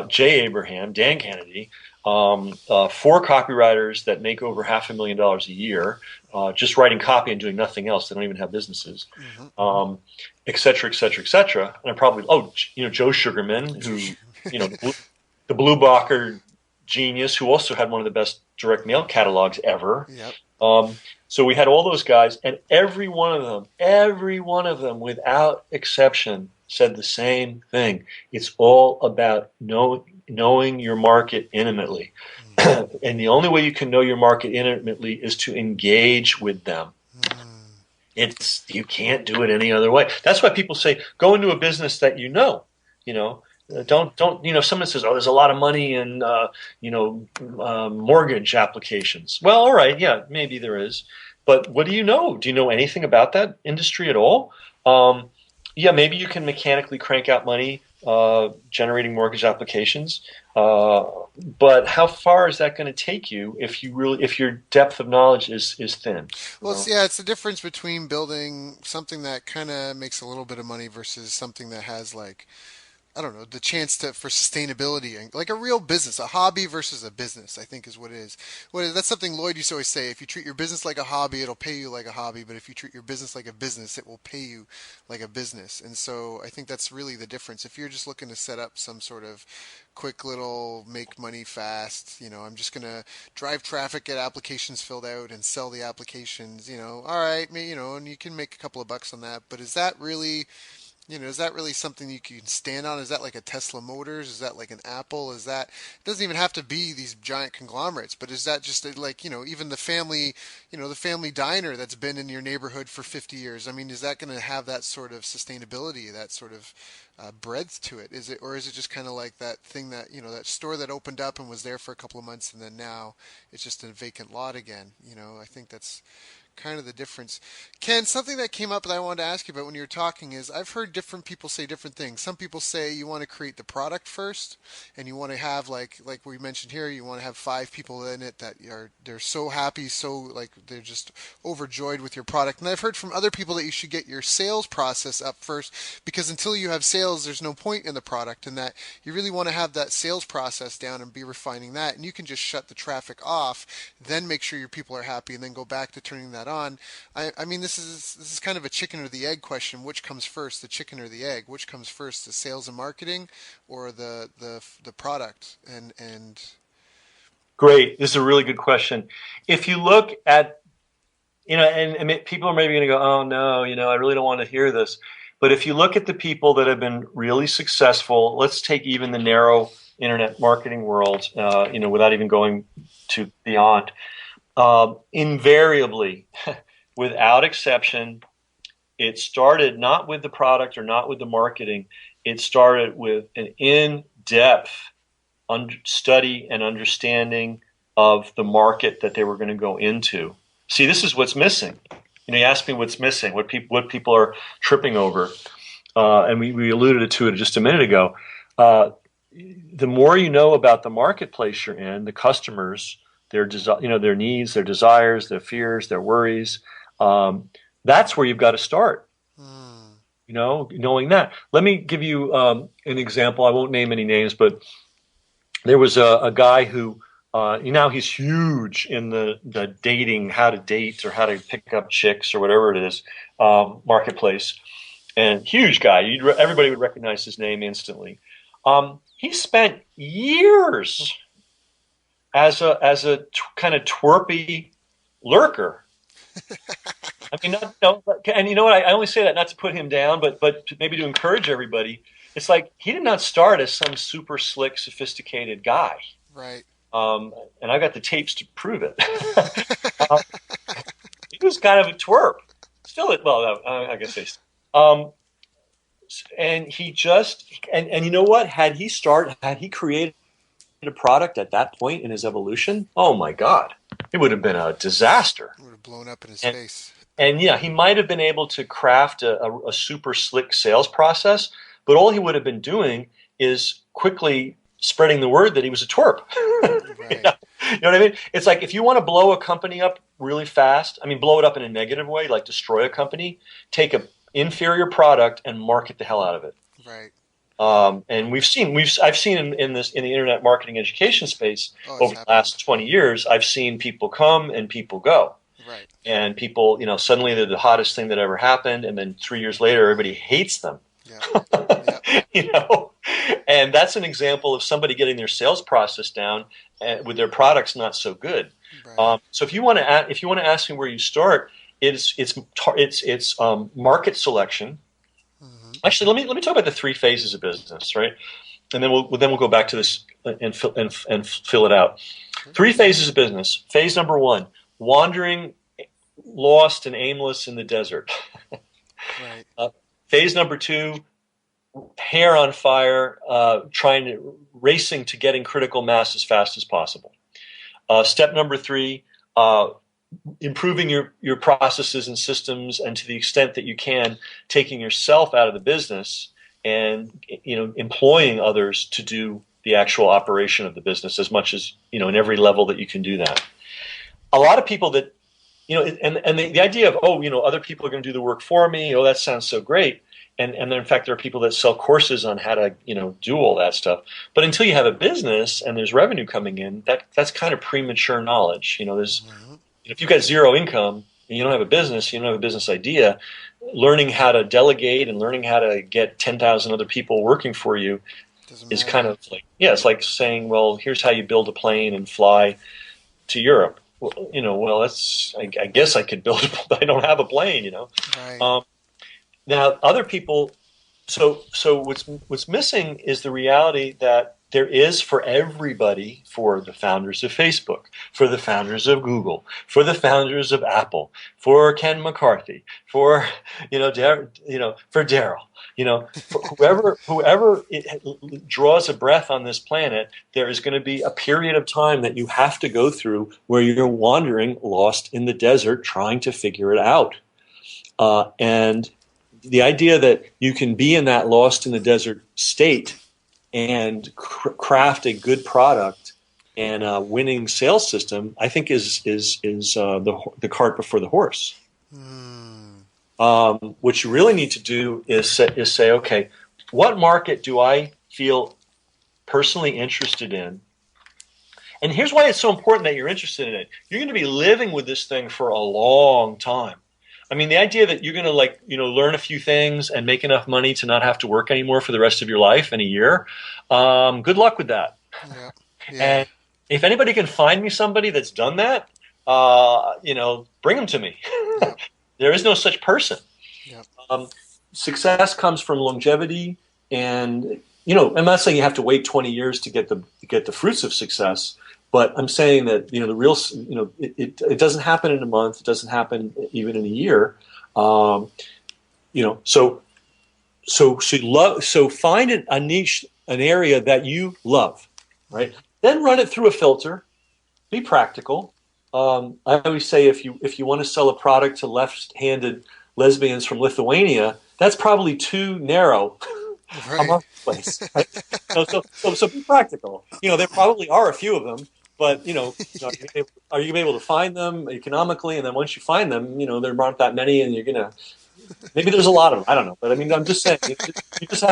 Jay Abraham, Dan Kennedy, four copywriters that make over $500,000 a year, just writing copy and doing nothing else. They don't even have businesses. Mm-hmm. Et cetera, et cetera, et cetera. And I probably, Joe Sugarman, who, the Blue Blocker genius, who also had one of the best direct mail catalogs ever. Yep. So we had all those guys, and every one of them, without exception, said the same thing. It's all about knowing your market intimately. Mm-hmm. And the only way you can know your market intimately is to engage with them. You can't do it any other way. That's why people say go into a business that don't someone says, oh, there's a lot of money in mortgage applications. Well, all right, yeah, maybe there is, but what do you know? Do you know anything about that industry at all? Yeah, maybe you can mechanically crank out money generating mortgage applications, but how far is that going to take you if your depth of knowledge is thin? Well, it's the difference between building something that kind of makes a little bit of money versus something that has like I don't know, the chance for sustainability and like a real business, a hobby versus a business, I think is what it is. That's something Lloyd used to always say. If you treat your business like a hobby, it'll pay you like a hobby. But if you treat your business like a business, it will pay you like a business. And so I think that's really the difference. If you're just looking to set up some sort of quick little make money fast, I'm just going to drive traffic, get applications filled out and sell the applications, all right, and you can make a couple of bucks on that. But is that really something you can stand on? Is that like a Tesla Motors? Is that like an Apple? It doesn't even have to be these giant conglomerates, but is that just like, even the family diner that's been in your neighborhood for 50 years? I mean, is that going to have that sort of sustainability, that sort of breadth to it? Or is it just kind of like that thing that, that store that opened up and was there for a couple of months and then now it's just a vacant lot again? I think that's kind of the difference. Ken, something that came up that I wanted to ask you about when you were talking is I've heard different people say different things. Some people say you want to create the product first, and you want to have like we mentioned here, you want to have 5 people in it that are they're so happy, so like they're just overjoyed with your product. And I've heard from other people that you should get your sales process up first because until you have sales, there's no point in the product, and that you really want to have that sales process down and be refining that. And you can just shut the traffic off, then make sure your people are happy, and then go back to turning that on. I mean, this is kind of a chicken or the egg question. Which comes first, the chicken or the egg? Which comes first, the sales and marketing, or the product? And Great. This is a really good question. If you look at, and people are maybe going to go, oh no, I really don't want to hear this. But if you look at the people that have been really successful, let's take even the narrow internet marketing world, without even going to beyond, invariably, without exception, it started not with the product or not with the marketing. It started with an in-depth study and understanding of the market that they were going to go into. See, this is what's missing. You asked me what's missing, what people are tripping over, and we alluded to it just a minute ago. The more you know about the marketplace you're in, the customers, their needs, their desires, their fears, their worries, that's where you've got to start. Knowing that. Let me give you an example. I won't name any names, but there was a guy who he's huge in the dating, how to date or how to pick up chicks or whatever it is, marketplace, and huge guy. Everybody would recognize his name instantly. He spent years as a kind of twerpy lurker. I mean, and you know what? I only say that not to put him down, but maybe to encourage everybody. It's like he did not start as some super slick, sophisticated guy. right. And I got the tapes to prove it. He was kind of a twerp. Still, I guess he's. And he just and you know what? Had he created a product at that point in his evolution, oh my God, it would have been a disaster. It would have blown up in his face. And yeah, he might have been able to craft a super slick sales process, but all he would have been doing is quickly spreading the word that he was a twerp. Right. You know what I mean? It's like if you want to blow a company up really fast, blow it up in a negative way, like destroy a company, take an inferior product and market the hell out of it. Right. And I've seen in the internet marketing education space over the last 20 years, I've seen people come and people go. Right. And people, suddenly they're the hottest thing that ever happened, and then 3 years later, everybody hates them. Yeah. And that's an example of somebody getting their sales process down with their products not so good. Right. So if you want to ask me where you start, it's market selection. Mm-hmm. Actually, let me talk about the 3 phases of business, right? And then we'll go back to this and fill it out. 3 phases of business. Phase number 1. Wandering, lost, and aimless in the desert. Right. Phase number 2, hair on fire, racing to getting critical mass as fast as possible. Step number 3, improving your processes and systems, and to the extent that you can, taking yourself out of the business and employing others to do the actual operation of the business as much as in every level that you can do that. A lot of people that, and the idea of, other people are going to do the work for me. Oh, that sounds so great. And then, in fact, there are people that sell courses on how to, do all that stuff. But until you have a business and there's revenue coming in, that's kind of premature knowledge. If you've got zero income and you don't have a business, you don't have a business idea, learning how to delegate and learning how to get 10,000 other people working for you is kind of like, it's like saying, well, here's how you build a plane and fly to Europe. Well, I guess I could build it, but I don't have a plane, Right. Now, other people, so what's missing is the reality that there is for everybody, for the founders of Facebook, for the founders of Google, for the founders of Apple, for Ken McCarthy, for for Daryl, for whoever draws a breath on this planet, there is going to be a period of time that you have to go through where you're wandering, lost in the desert, trying to figure it out. And the idea that you can be in that lost in the desert state and craft a good product and a winning sales system, I think is the cart before the horse. What you really need to do is say, okay, what market do I feel personally interested in? And here's why it's so important that you're interested in it. You're going to be living with this thing for a long time. I mean, the idea that you're going to learn a few things and make enough money to not have to work anymore for the rest of your life in a year, good luck with that. Yeah. Yeah. And if anybody can find me somebody that's done that, bring them to me. Yeah. There is no such person. Yeah. Success comes from longevity, and I'm not saying you have to wait 20 years to get the fruits of success. But I'm saying that the real it doesn't happen in a month. It doesn't happen even in a year. So find a niche, an area that you love, right? Then run it through a filter. Be practical. I always say if you want to sell a product to left-handed lesbians from Lithuania, that's probably too narrow a marketplace. Right? So be practical. There probably are a few of them. But, are you going to be able to find them economically? And then once you find them, there aren't that many, and you're going to – maybe there's a lot of them. I don't know. But, I mean, I'm just saying you just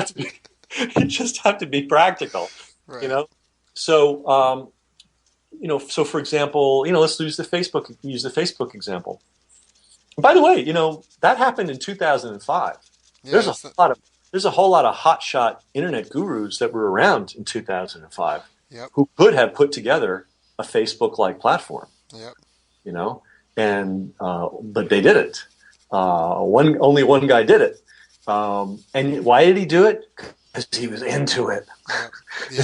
have to be practical, right. So, so, for example, let's use the Facebook example. And by the way, that happened in 2005. Yeah, there's a whole lot of hotshot internet gurus that were around in 2005 who could have put together a Facebook-like platform, but they didn't. Only one guy did it. And why did he do it? Because he was into it. Yeah.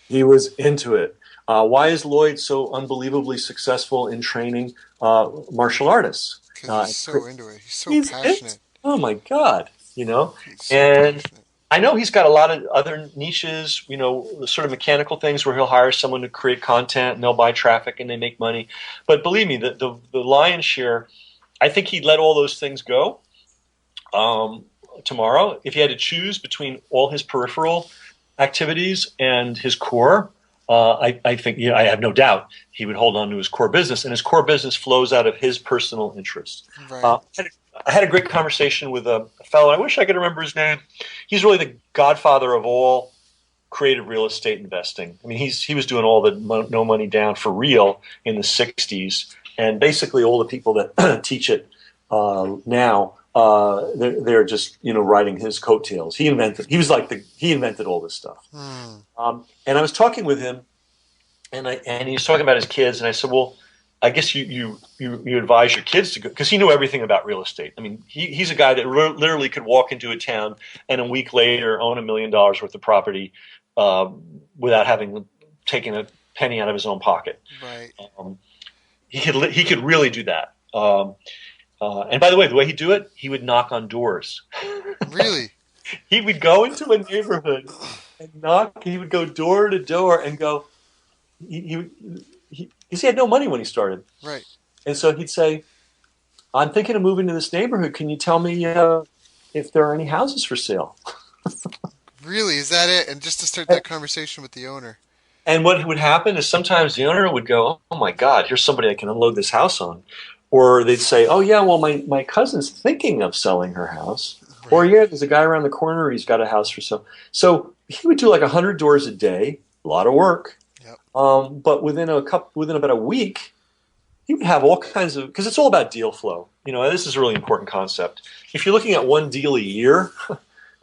He was into it. Why is Lloyd so unbelievably successful in training martial artists? Because he's so into it. He's so passionate. Oh my God, and passionate. I know he's got a lot of other niches, the sort of mechanical things where he'll hire someone to create content and they'll buy traffic and they make money. But believe me, the lion's share, I think he'd let all those things go tomorrow if he had to choose between all his peripheral activities and his core. I think I have no doubt he would hold on to his core business, and his core business flows out of his personal interest. Right. I had a great conversation with a fellow. I wish I could remember his name. He's really the godfather of all creative real estate investing. I mean, he was doing all the no money down for real in the 60s, and basically all the people that teach it now, they're just riding his coattails. He invented all this stuff. And I was talking with him, and he was talking about his kids, and I said, well, I guess you advise your kids to go, because he knew everything about real estate. I mean, he's a guy that literally could walk into a town and a week later own $1 million worth of property without having taken a penny out of his own pocket. Right. He could really do that. And by the way he'd do it, he would knock on doors. Really? He would go into a neighborhood and knock. He would go door to door and go. Because he had no money when he started. Right. And so he'd say, I'm thinking of moving to this neighborhood. Can you tell me if there are any houses for sale? Really? Is that it? And just to start that conversation with the owner. And what would happen is sometimes the owner would go, oh, my God, here's somebody I can unload this house on. Or they'd say, oh, yeah, well, my cousin's thinking of selling her house. Right. Or, yeah, there's a guy around the corner. He's got a house for sale. So he would do like 100 doors a day, a lot of work. Yep. But within about a week, he would have all kinds of – because it's all about deal flow. This is a really important concept. If you're looking at one deal a year,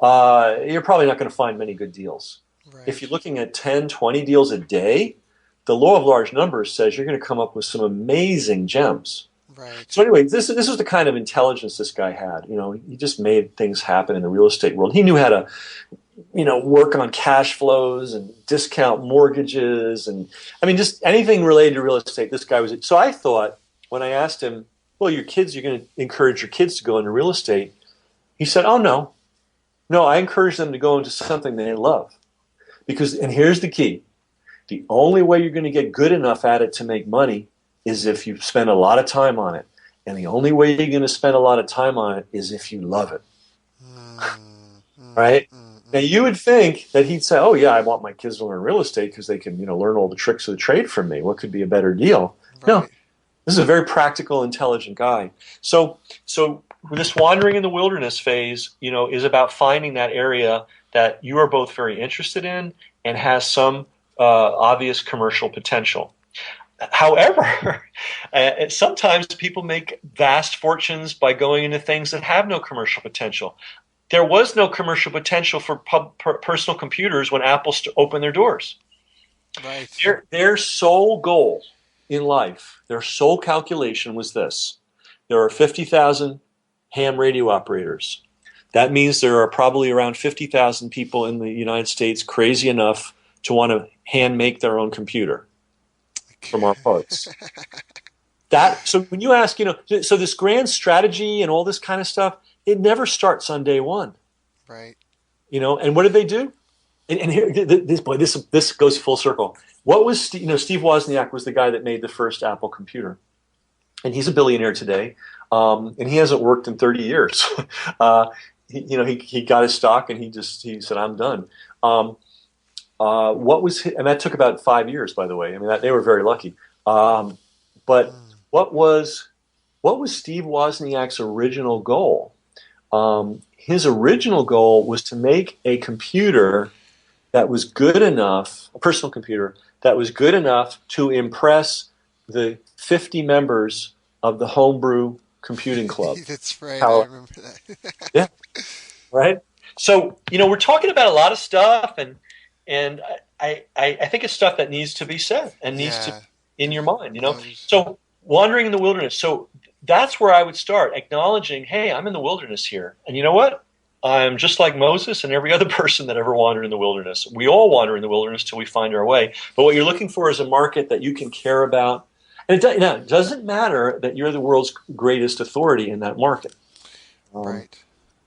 you're probably not going to find many good deals. Right. If you're looking at 10, 20 deals a day, the law of large numbers says you're going to come up with some amazing gems. Right. So anyway, this was the kind of intelligence this guy had. He just made things happen in the real estate world. He knew how to work on cash flows and discount mortgages. And I mean, just anything related to real estate. This guy was, so I thought when I asked him, well, you're going to encourage your kids to go into real estate. He said, oh, no, I encourage them to go into something they love because, and here's the key. The only way you're going to get good enough at it to make money is if you spend a lot of time on it. And the only way you're going to spend a lot of time on it is if you love it. Right? Now, you would think that he'd say, oh, yeah, I want my kids to learn real estate because they can, learn all the tricks of the trade from me. What could be a better deal? Right. No, this is a very practical, intelligent guy. So this wandering in the wilderness phase, is about finding that area that you are both very interested in and has some obvious commercial potential. However, sometimes people make vast fortunes by going into things that have no commercial potential. There was no commercial potential for personal computers when Apple opened their doors. Right. Their sole goal in life, their sole calculation was this. There are 50,000 ham radio operators. That means there are probably around 50,000 people in the United States crazy enough to want to hand make their own computer from our parts. So when you ask, so this grand strategy and all this kind of stuff, it never starts on day one. Right. And what did they do? And here, this goes full circle. What was, Steve Wozniak was the guy that made the first Apple computer. And he's a billionaire today. And he hasn't worked in 30 years. He got his stock and he said, I'm done. And that took about 5 years, by the way. I mean, they were very lucky. But what was Steve Wozniak's original goal? His original goal was to make a computer that was good enough, a personal computer, that was good enough to impress the 50 members of the Homebrew Computing Club. That's right, I remember that. Yeah, right? So, we're talking about a lot of stuff, and I think it's stuff that needs to be said and needs to be in your mind, So, wandering in the wilderness. So, that's where I would start, acknowledging, hey, I'm in the wilderness here. And you know what? I'm just like Moses and every other person that ever wandered in the wilderness. We all wander in the wilderness till we find our way. But what you're looking for is a market that you can care about. And it doesn't matter that you're the world's greatest authority in that market. Right.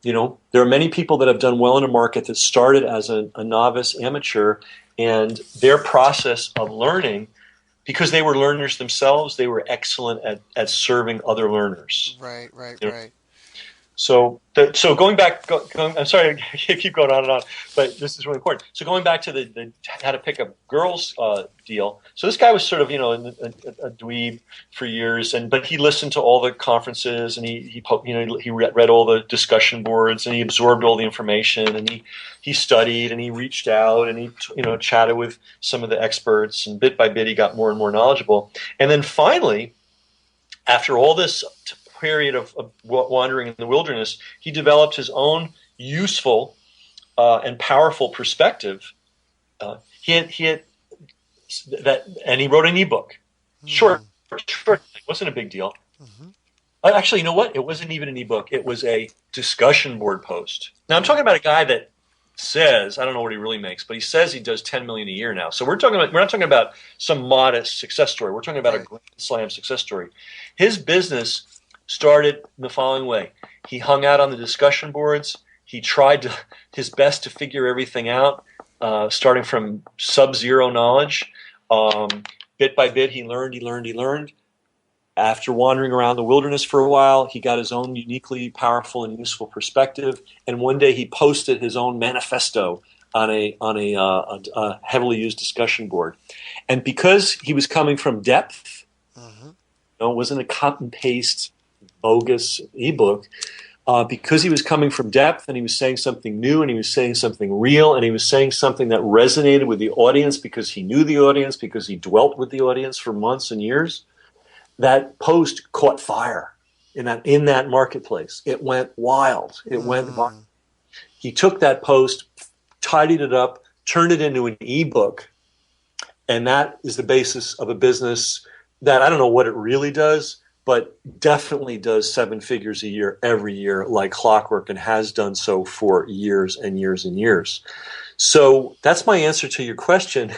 There are many people that have done well in a market that started as a novice amateur, and their process of learning, because they were learners themselves, they were excellent at serving other learners. Right. So going back, I'm sorry, I keep going on and on, but this is really important. So going back to the how to pick up girls deal. So this guy was sort of a dweeb for years, but he listened to all the conferences and he read all the discussion boards and he absorbed all the information and he studied and he reached out and he chatted with some of the experts, and bit by bit he got more and more knowledgeable. And then finally, after all this period of wandering in the wilderness, he developed his own useful and powerful perspective. He had that, and he wrote an ebook. Short, it wasn't a big deal. Mm-hmm. Actually, you know what? It wasn't even an ebook. It was a discussion board post. Now, I'm talking about a guy that says, I don't know what he really makes, but he says he does $10 million a year now. So we're not talking about some modest success story. We're talking about a grand slam success story. His business started in the following way. He hung out on the discussion boards. He tried his best to figure everything out, starting from sub-zero knowledge. Bit by bit, he learned. After wandering around the wilderness for a while, he got his own uniquely powerful and useful perspective. And one day he posted his own manifesto on a heavily used discussion board. And because he was coming from depth, it wasn't a cut and paste bogus ebook, because he was coming from depth and he was saying something new and he was saying something real and he was saying something that resonated with the audience because he knew the audience, because he dwelt with the audience for months and years, that post caught fire in that marketplace. It went wild. He took that post, tidied it up, turned it into an ebook, and that is the basis of a business that I don't know what it really does, but definitely does seven figures a year every year like clockwork and has done so for years and years and years. So that's my answer to your question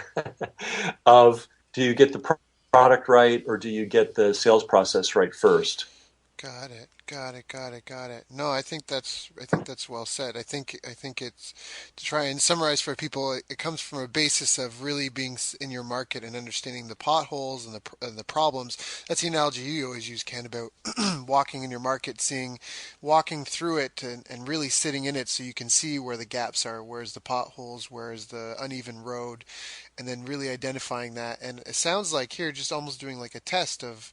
of, do you get the product right or do you get the sales process right first? Got it. Got it. Got it. Got it. No, I think that's well said. I think it's to try and summarize for people. It comes from a basis of really being in your market and understanding the potholes and the problems. That's the analogy you always use, Ken, about walking in your market, walking through it, and really sitting in it so you can see where the gaps are, where's the potholes, where's the uneven road, and then really identifying that. And it sounds like here, just almost doing like a test of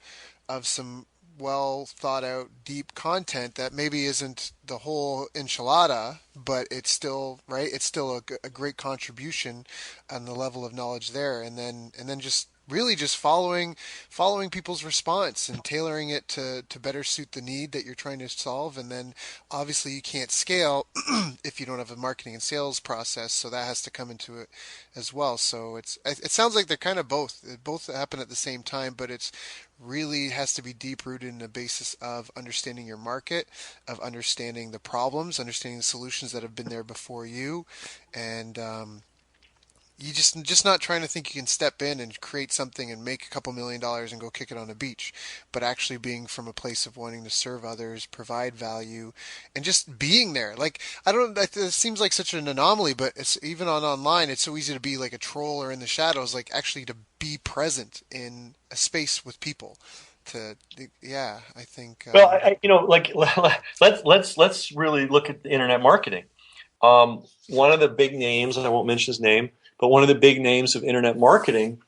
some well thought out deep content that maybe isn't the whole enchilada, but it's still right, it's still a great contribution on the level of knowledge there, and then just really just following people's response and tailoring it to better suit the need that you're trying to solve. And then obviously you can't scale if you don't have a marketing and sales process, so that has to come into it as well. So it sounds like they're kind of both happen at the same time, but it's really has to be deep rooted in the basis of understanding your market, of understanding the problems, understanding the solutions that have been there before you, and you just not trying to think you can step in and create something and make a couple $1 million and go kick it on a beach, but actually being from a place of wanting to serve others, provide value, and just being there. Like, I don't know, it seems like such an anomaly, but it's even on online, it's so easy to be like a troll or in the shadows, like actually to be present in a space with people. To yeah, I think Well, like let's really look at the internet marketing. One of the big names, and I won't mention his name, but one of the big names of internet marketing,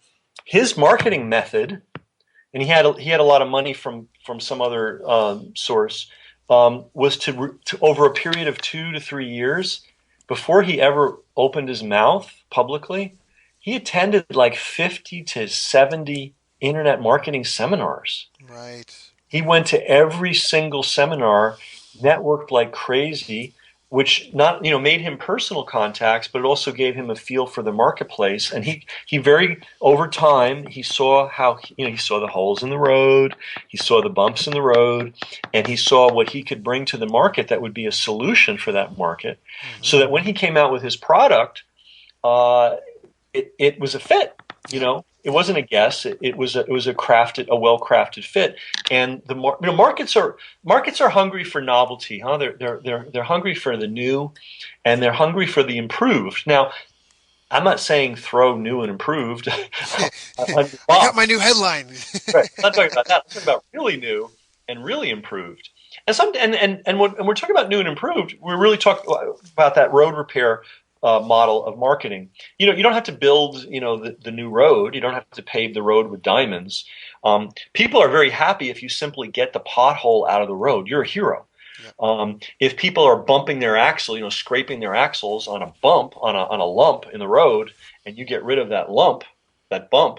his marketing method, and he had a lot of money from some other source, was to over a period of 2 to 3 years, before he ever opened his mouth publicly, he attended like 50 to 70 internet marketing seminars. right. He went to every single seminar, networked like crazy, which not made him personal contacts, but it also gave him a feel for the marketplace. And he very over time he saw how he saw the holes in the road, he saw the bumps in the road, and he saw what he could bring to the market that would be a solution for that market, so that when he came out with his product, it was a fit. It wasn't a guess. It was a well crafted fit. And the markets are hungry for novelty, huh? They're hungry for the new, and they're hungry for the improved. Now, I'm not saying throw new and improved. I got my new headline. Right. I'm not talking about that. I'm talking about really new and really improved. And when we're talking about new and improved, we're really talking about that road repair model of marketing. You don't have to build, the new road. You don't have to pave the road with diamonds. People are very happy if you simply get the pothole out of the road. You're a hero. Yep. If people are bumping their axle, scraping their axles on a bump, on a lump in the road, and you get rid of that bump,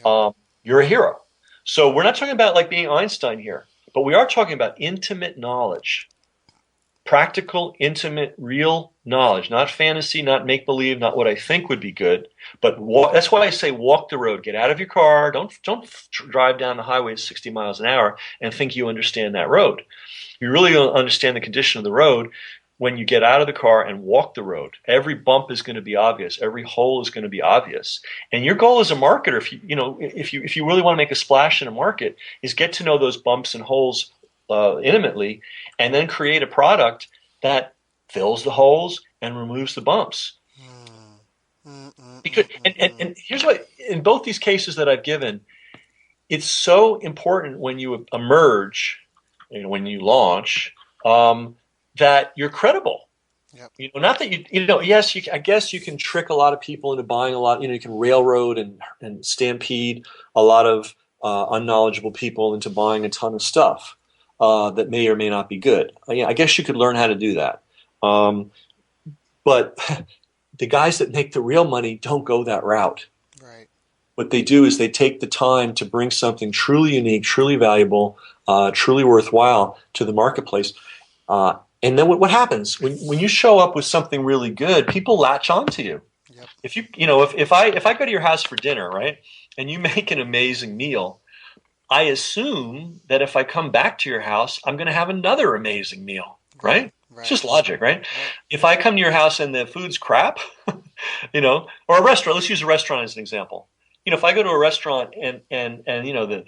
yep, you're a hero. So we're not talking about like being Einstein here, but we are talking about intimate knowledge. Practical, intimate, real knowledge, not fantasy, not make-believe, not what I think would be good, but that's why I say walk the road. Get out of your car. Don't drive down the highway at 60 miles an hour and think you understand that road. You really don't understand the condition of the road when you get out of the car and walk the road. Every bump is going to be obvious. Every hole is going to be obvious. And your goal as a marketer, if you really want to make a splash in a market, is get to know those bumps and holes intimately, and then create a product that fills the holes and removes the bumps. Because and here's what, in both these cases that I've given, it's so important when you emerge, when you launch, that you're credible. Yep. Not that yes, I guess you can trick a lot of people into buying a lot. You can railroad and stampede a lot of unknowledgeable people into buying a ton of stuff that may or may not be good. I guess you could learn how to do that. But the guys that make the real money don't go that route. Right. What they do is they take the time to bring something truly unique, truly valuable, truly worthwhile to the marketplace. And then what happens when you show up with something really good? People latch onto you. Yep. If I go to your house for dinner, right, and you make an amazing meal, I assume that if I come back to your house, I'm going to have another amazing meal, right? Right. It's just logic, right? Right. If I come to your house and the food's crap, or a restaurant, let's use a restaurant as an example. If I go to a restaurant and the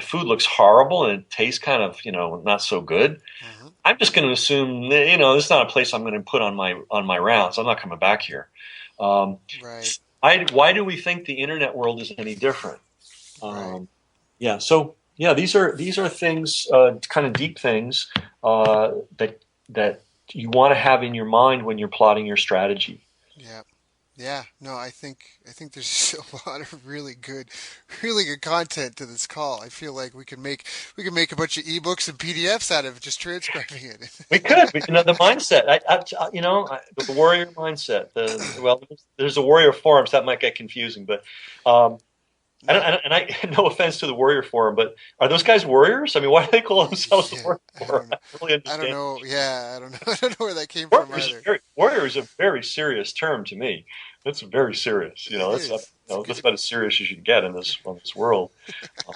food looks horrible and it tastes kind of, not so good, Mm-hmm. I'm just going to assume that, this is not a place I'm going to put on my rounds. I'm not coming back here. Right. Why do we think the internet world is any different? Right. Yeah. So yeah, these are things, kind of deep things that you want to have in your mind when you're plotting your strategy. Yeah. Yeah, no, I think there's a lot of really good content to this call. I feel like we can make a bunch of ebooks and PDFs out of just transcribing it. We could, but the mindset. The warrior mindset. There's a warrior forums that might get confusing, but um, No, no offense to the warrior forum, but are those guys warriors? I mean, why do they call themselves the yeah, warrior I forum? don't know. I don't really I don't understand. know. Yeah, I don't know. I don't know where that came from either. Warrior is a very serious term to me. That's very serious. It That's is. It's that's good, about as serious as you can get in this world. Um,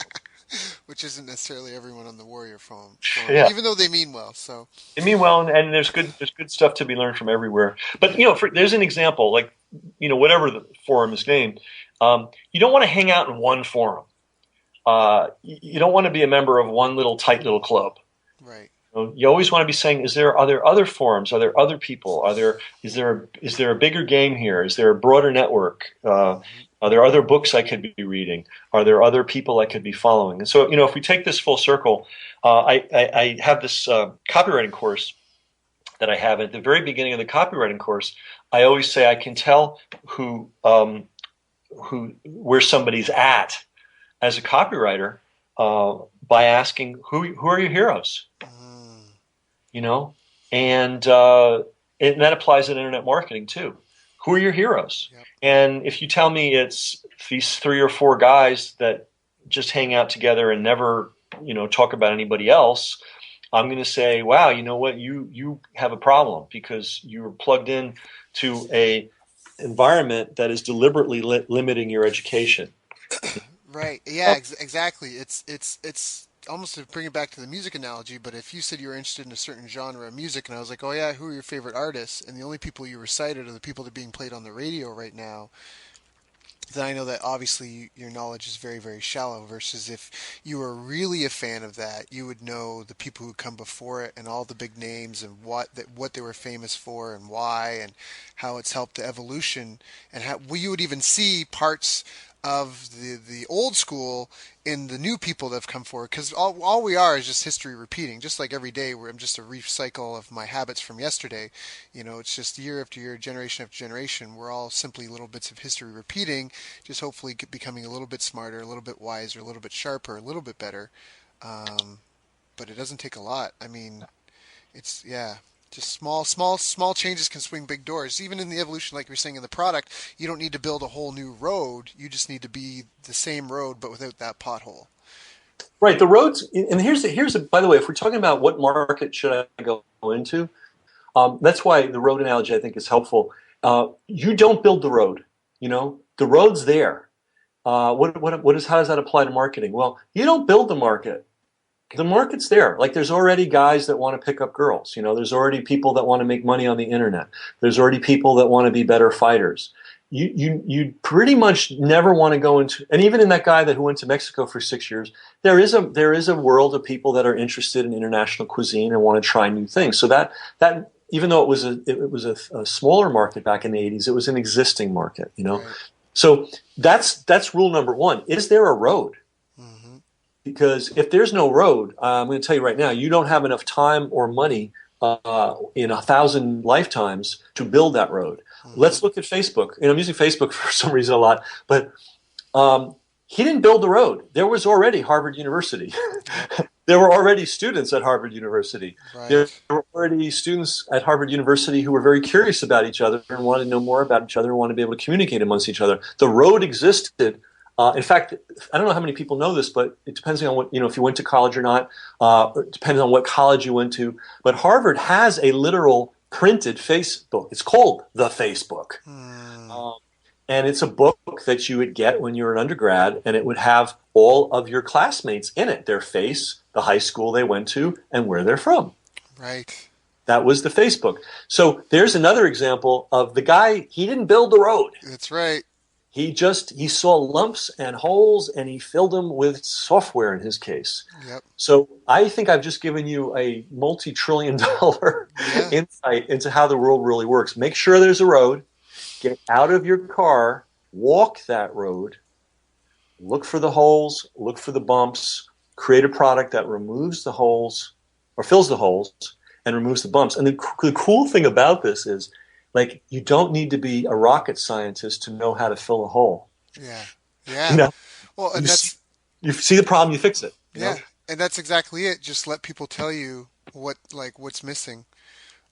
which isn't necessarily everyone on the Warrior forum, yeah. even though they mean well. So, I mean, well, and there's good stuff to be learned from everywhere. But there's an example, like whatever the forum is named. You don't want to hang out in one forum. You don't want to be a member of one tight little club. right. You always want to be saying, are there other forums? Are there other people? Is there a bigger game here? Is there a broader network? Hmm. Are there other books I could be reading? Are there other people I could be following? And so, if we take this full circle, I have this copywriting course that I have. At the very beginning of the copywriting course, I always say I can tell where somebody's at as a copywriter by asking who are your heroes, Mm, you know, and that applies in internet marketing too. Who are your heroes? yep. And if you tell me it's these 3 or 4 guys that just hang out together and never, talk about anybody else, I'm going to say, wow, you know what? You have a problem because you're plugged in to a environment that is deliberately limiting your education. Right. Yeah. Exactly. It's almost to bring it back to the music analogy. But if you said you were interested in a certain genre of music, and I was like, oh yeah, who are your favorite artists? And the only people you recited are the people that are being played on the radio right now, then I know that obviously your knowledge is very, very shallow. Versus if you were really a fan of that, you would know the people who come before it and all the big names and what they were famous for and why and how it's helped the evolution and how well, you would even see parts of the old school in the new people that have come forward because all we are is just history repeating just like every day where I'm just a recycle of my habits from yesterday. It's just year after year, generation after generation, we're all simply little bits of history repeating, just hopefully becoming a little bit smarter, a little bit wiser, a little bit sharper, a little bit better. um, but it doesn't take a lot. I mean, it's yeah, just small changes can swing big doors. Even in the evolution, like you're saying in the product, you don't need to build a whole new road. You just need to be the same road, but without that pothole. Right, the roads, and by the way, if we're talking about what market should I go into, that's why the road analogy I think is helpful. You don't build the road, the road's there. How does that apply to marketing? Well, you don't build the market. The market's there. Like there's already guys that want to pick up girls. There's already people that want to make money on the internet. There's already people that want to be better fighters. You pretty much never want to go into, and even in that guy who went to Mexico for 6 years, there is a world of people that are interested in international cuisine and want to try new things. So that even though it was a smaller market back in the 80s, it was an existing market. Right. So that's rule number one. Is there a road? Mm-hmm. Because if there's no road, I'm going to tell you right now, you don't have enough time or money in 1,000 lifetimes to build that road. Mm-hmm. Let's look at Facebook. I'm using Facebook for some reason a lot, but he didn't build the road. There was already Harvard University. There were already students at Harvard University. Right. There were already students at Harvard University who were very curious about each other and wanted to know more about each other and wanted to be able to communicate amongst each other. The road existed. In fact, I don't know how many people know this, but it depends on what, if you went to college or not. It depends on what college you went to. But Harvard has a literal printed Facebook. It's called the Facebook. Mm. And it's a book that you would get when you were an undergrad, and it would have all of your classmates in it, their face, the high school they went to, and where they're from. Right. That was the Facebook. So there's another example of the guy, he didn't build the road. That's right. He saw lumps and holes, and he filled them with software in his case. Yep. So I think I've just given you a multi-trillion-dollar insight into how the world really works. Make sure there's a road. Get out of your car, walk that road, look for the holes, look for the bumps, create a product that removes the holes or fills the holes and removes the bumps. And the cool thing about this is, like, you don't need to be a rocket scientist to know how to fill a hole. Yeah. Yeah. You know? Well, and you see the problem, you fix it. You know? And that's exactly it. Just let people tell you what's missing.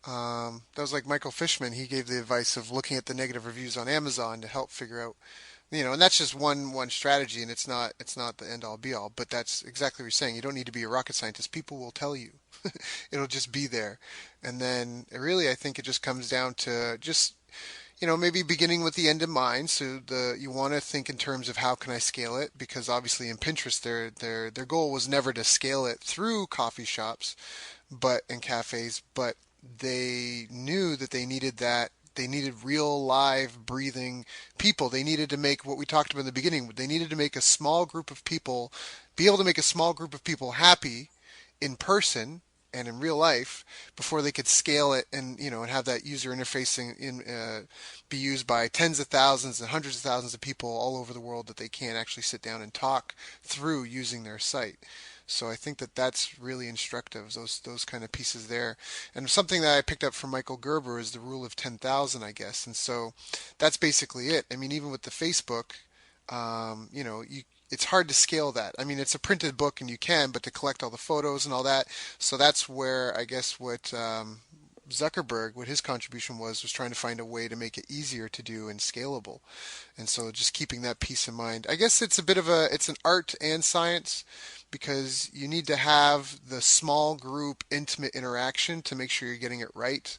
That was like Michael Fishman. He gave the advice of looking at the negative reviews on Amazon to help figure out, and that's just one strategy, and it's not the end all be all. But that's exactly what you're saying. You don't need to be a rocket scientist. People will tell you. It'll just be there, and then really, I think it just comes down to just maybe beginning with the end in mind. So you want to think in terms of how can I scale it? Because obviously in Pinterest, their goal was never to scale it through coffee shops, and cafes, but they knew that they needed real live breathing people. They needed to make what we talked about in the beginning. They needed to make a small group of people, be able to make a small group of people happy in person and in real life before they could scale it and have that user interface be used by tens of thousands and hundreds of thousands of people all over the world that they can't actually sit down and talk through using their site. So I think that that's really instructive, those kind of pieces there. And something that I picked up from Michael Gerber is the rule of 10,000, I guess. And so that's basically it. I mean, even with the Facebook, it's hard to scale that. I mean, it's a printed book and you can, but to collect all the photos and all that. So that's where I guess what Zuckerberg, what his contribution was trying to find a way to make it easier to do and scalable. And so just keeping that piece in mind. I guess it's it's an art and science, because you need to have the small group intimate interaction to make sure you're getting it right.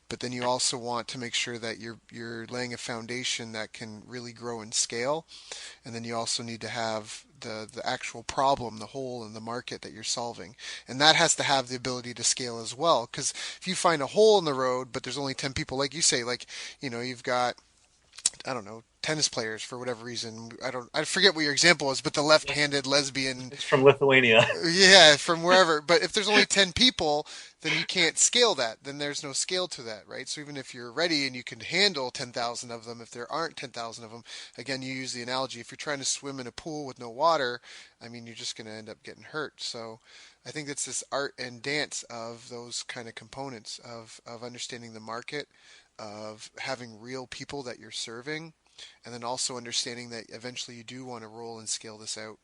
But then you also want to make sure that you're laying a foundation that can really grow and scale. And then you also need to have the actual problem, the hole in the market that you're solving. And that has to have the ability to scale as well. Because if you find a hole in the road, but there's only 10 people, like you say, you've got, I don't know, tennis players for whatever reason. I forget what your example was, but the left-handed lesbian. It's from Lithuania. Yeah, from wherever. But if there's only 10 people, then you can't scale that. Then there's no scale to that, right? So even if you're ready and you can handle 10,000 of them, if there aren't 10,000 of them, again, you use the analogy. If you're trying to swim in a pool with no water, I mean, you're just going to end up getting hurt. So I think it's this art and dance of those kind of components of understanding the market, of having real people that you're serving, and then also understanding that eventually you do want to roll and scale this out.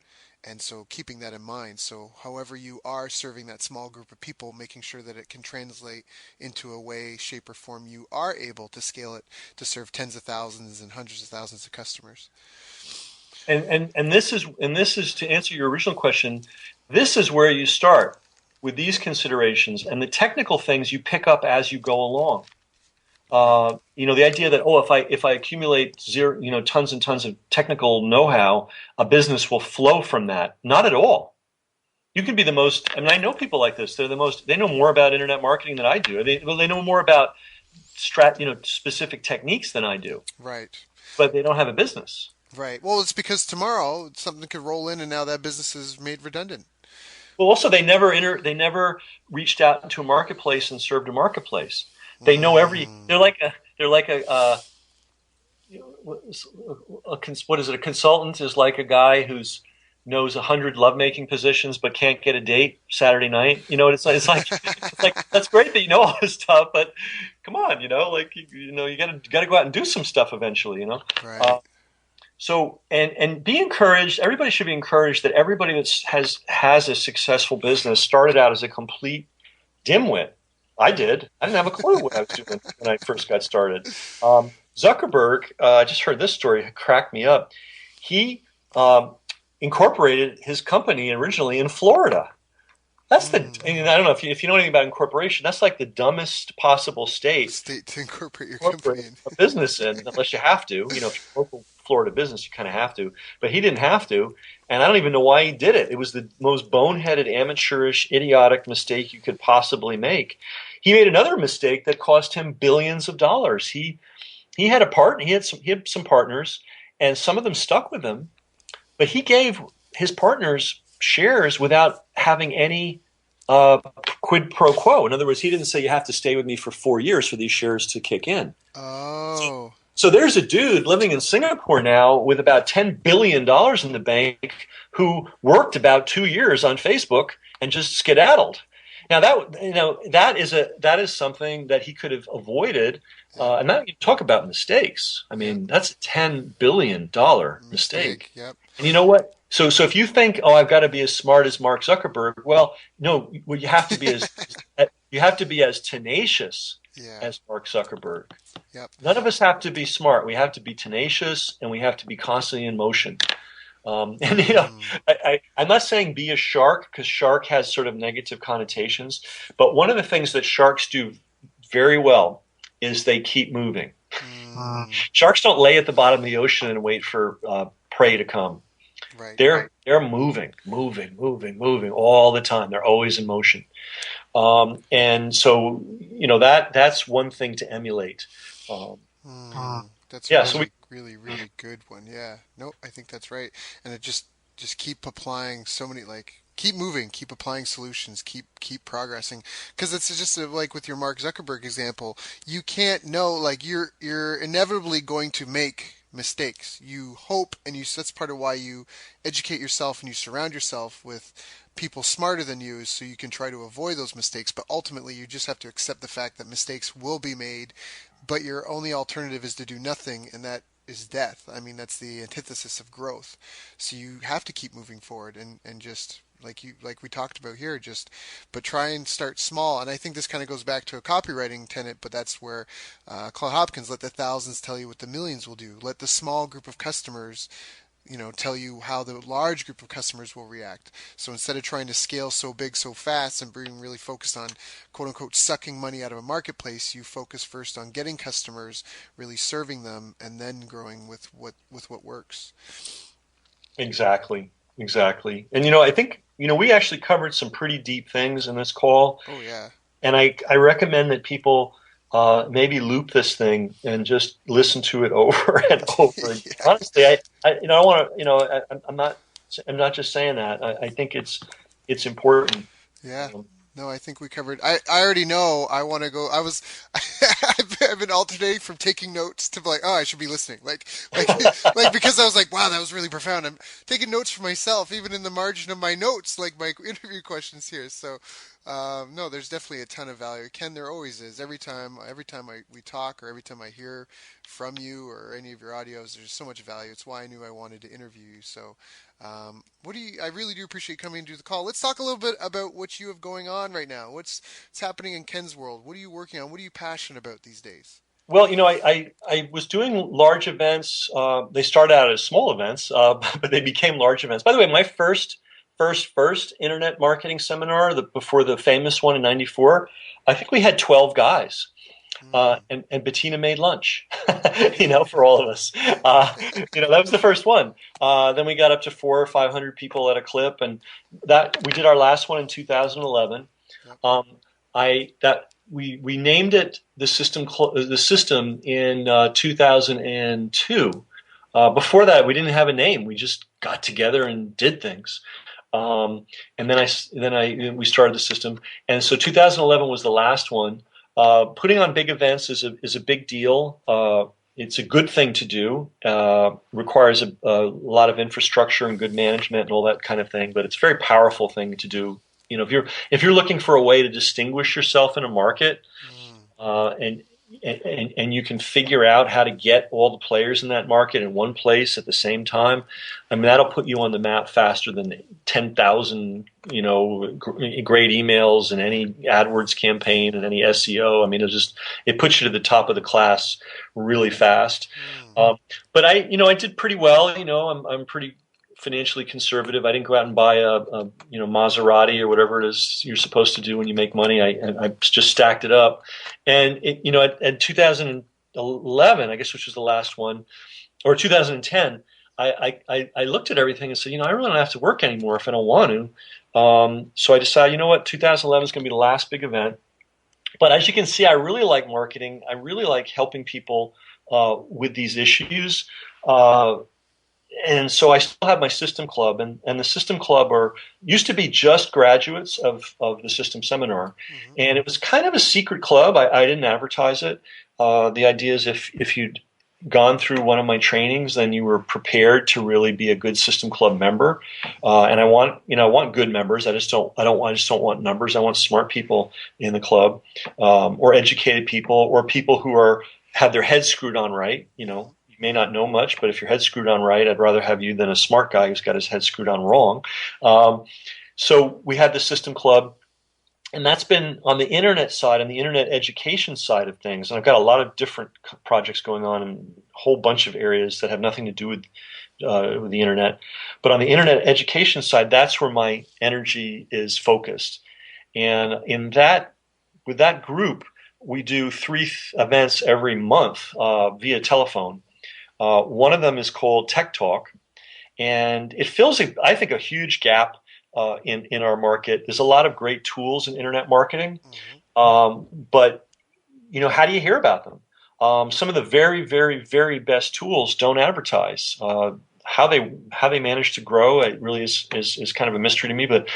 And so keeping that in mind. So however you are serving that small group of people, making sure that it can translate into a way, shape, or form you are able to scale it to serve tens of thousands and hundreds of thousands of customers. And this is to answer your original question. This is where you start with these considerations, and the technical things you pick up as you go along. The idea that, if I accumulate tons and tons of technical know-how, a business will flow from that. Not at all. You can be the most. I mean, I know people like this. They know more about internet marketing than I do. They know more about specific techniques than I do. Right. But they don't have a business. Right. Well, it's because tomorrow something could roll in, and now that business is made redundant. Well, also they never reached out into a marketplace and served a marketplace. They know they're like a what is it? A consultant is like a guy who's knows 100 lovemaking positions but can't get a date Saturday night. It's like that's great that you know all this stuff, but come on, you gotta go out and do some stuff eventually, Right. So and be encouraged. Everybody should be encouraged that everybody that has a successful business started out as a complete dimwit. I did. I didn't have a clue what I was doing when I first got started. Zuckerberg, I just heard this story, it cracked me up. He incorporated his company originally in Florida. That's and I don't know if you know anything about incorporation. That's like the dumbest possible state State to incorporate your to incorporate company in. a business in, unless you have to. If you're a local Florida business, you kind of have to. But he didn't have to, and I don't even know why he did it. It was the most boneheaded, amateurish, idiotic mistake you could possibly make. He made another mistake that cost him billions of dollars. He had a partner. He had some partners, and some of them stuck with him. But he gave his partners shares without having any uh, quid pro quo. In other words, he didn't say you have to stay with me for 4 years for these shares to kick in. Oh, So there's a dude living in Singapore now with about $10 billion in the bank who worked about 2 years on Facebook and just skedaddled. Now that is something that he could have avoided. yeah, And now you talk about mistakes. I yep. mean, that's a $10 billion mistake. Mistake, yep. And you know what? So if you think, oh, I've got to be as smart as Mark Zuckerberg, well, no, you have to be as tenacious Yeah, as Mark Zuckerberg. yep. None of us have to be smart. We have to be tenacious, and we have to be constantly in motion. And I'm not saying be a shark, because shark has sort of negative connotations. But one of the things that sharks do very well is they keep moving. Sharks don't lay at the bottom of the ocean and wait for prey to come. Right. They're moving all the time. They're always in motion. And so that's one thing to emulate. That's Yeah. a So really, really, really good one. Yeah. No, I think that's right. And it just keep applying so many, like, keep moving, keep applying solutions, keep progressing. Because it's just like with your Mark Zuckerberg example, you can't know, like, you're inevitably going to make mistakes. You hope, and that's part of why you educate yourself and you surround yourself with people smarter than you, so you can try to avoid those mistakes. But ultimately, you just have to accept the fact that mistakes will be made, but your only alternative is to do nothing, and that is death. I mean, that's the antithesis of growth. So you have to keep moving forward, and just like we talked about here, but try and start small. And I think this kind of goes back to a copywriting tenet, but that's where Claude Hopkins, let the thousands tell you what the millions will do. Let the small group of customers tell you how the large group of customers will react. So instead of trying to scale so big so fast and being really focused on quote unquote sucking money out of a marketplace, you focus first on getting customers, really serving them, and then growing with what works. exactly, exactly. And I think we actually covered some pretty deep things in this call, Oh yeah. and I recommend that people maybe loop this thing and just listen to it over and over. And Yeah. honestly, I want to, I'm not just saying that. I think it's important. Yeah. Um, No, I think we covered. I already know I want to go. I've been alternating from taking notes to like, oh, I should be listening. Like, like because I was like, wow, that was really profound. I'm taking notes for myself, even in the margin of my notes, like my interview questions here. So, no, there's definitely a ton of value. Ken, there always is. Every time we talk, or every time I hear from you or any of your audios, there's so much value. It's why I knew I wanted to interview you. So, I really do appreciate coming and do the call. Let's talk a little bit about what you have going on right now. What's happening in Ken's world? What are you working on? What are you passionate about these days? well, I was doing large events. They started out as small events, but they became large events. By the way, my first internet marketing seminar, before the famous one in '94, I think we had 12 guys. Hmm. And Bettina made lunch, for all of us. That was the first one. Then we got up to 400 or 500 people at a clip, and that we did our last one in 2011. Yep. Um, we named it the system in 2002. Before that, we didn't have a name. We just got together and did things. And we started the system, and so 2011 was the last one. Putting on big events is a big deal. It's a good thing to do. Requires a lot of infrastructure and good management and all that kind of thing. But it's a very powerful thing to do. If you're looking for a way to distinguish yourself in a market, Mm. and you can figure out how to get all the players in that market in one place at the same time, I mean that'll put you on the map faster than 10,000 great emails and any AdWords campaign and any SEO. I mean it puts you to the top of the class really fast. Mm. But I did pretty well. I'm pretty financially conservative. I didn't go out and buy a Maserati or whatever it is you're supposed to do when you make money. I just stacked it up, and at 2011, I guess, which was the last one, or 2010, I looked at everything and said, I really don't have to work anymore if I don't want to. So I decided, 2011 is going to be the last big event. But as you can see, I really like marketing. I really like helping people with these issues. And so I still have my System Club, and the System Club used to be just graduates of the System Seminar. Mm-hmm. And it was kind of a secret club. I didn't advertise it. The idea is if you'd gone through one of my trainings, then you were prepared to really be a good System Club member. And I want good members. I just don't want numbers. I want smart people in the club, or educated people, or people who have their heads screwed on right. You may not know much, but if your head's screwed on right, I'd rather have you than a smart guy who's got his head screwed on wrong. So we had the System Club, and that's been on the internet side and the internet education side of things. And I've got a lot of different projects going on in a whole bunch of areas that have nothing to do with the internet. But on the internet education side, that's where my energy is focused. And with that group, we do 3 events every month via telephone. One of them is called Tech Talk, and it fills, I think, a huge gap in our market. There's a lot of great tools in internet marketing, but how do you hear about them? Some of the very, very, very best tools don't advertise. How they manage to grow, it really is kind of a mystery to me. But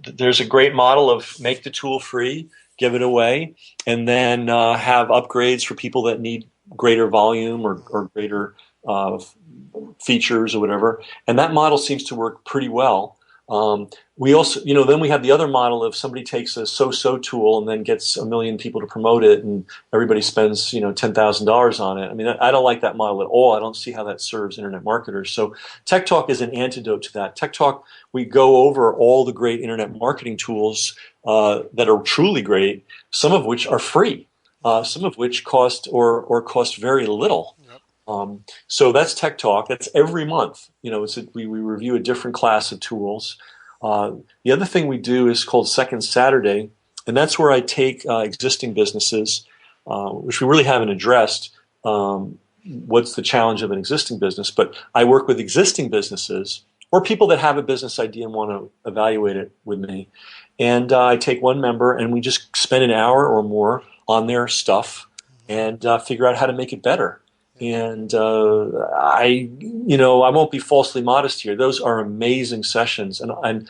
there's a great model of make the tool free, give it away, and then have upgrades for people that need greater volume or greater features or whatever. And that model seems to work pretty well. We also, then we have the other model of somebody takes a so-so tool and then gets 1 million people to promote it, and everybody spends, $10,000 on it. I mean, I don't like that model at all. I don't see how that serves internet marketers. So Tech Talk is an antidote to that. Tech Talk, we go over all the great internet marketing tools that are truly great, some of which are free, some of which cost or cost very little. So that's Tech Talk. That's every month. We review a different class of tools. The other thing we do is called Second Saturday, and that's where I take existing businesses, which we really haven't addressed. What's the challenge of an existing business? But I work with existing businesses or people that have a business idea and want to evaluate it with me. And I take one member, and we just spend an hour or more on their stuff and figure out how to make it better. And I won't be falsely modest here. Those are amazing sessions, and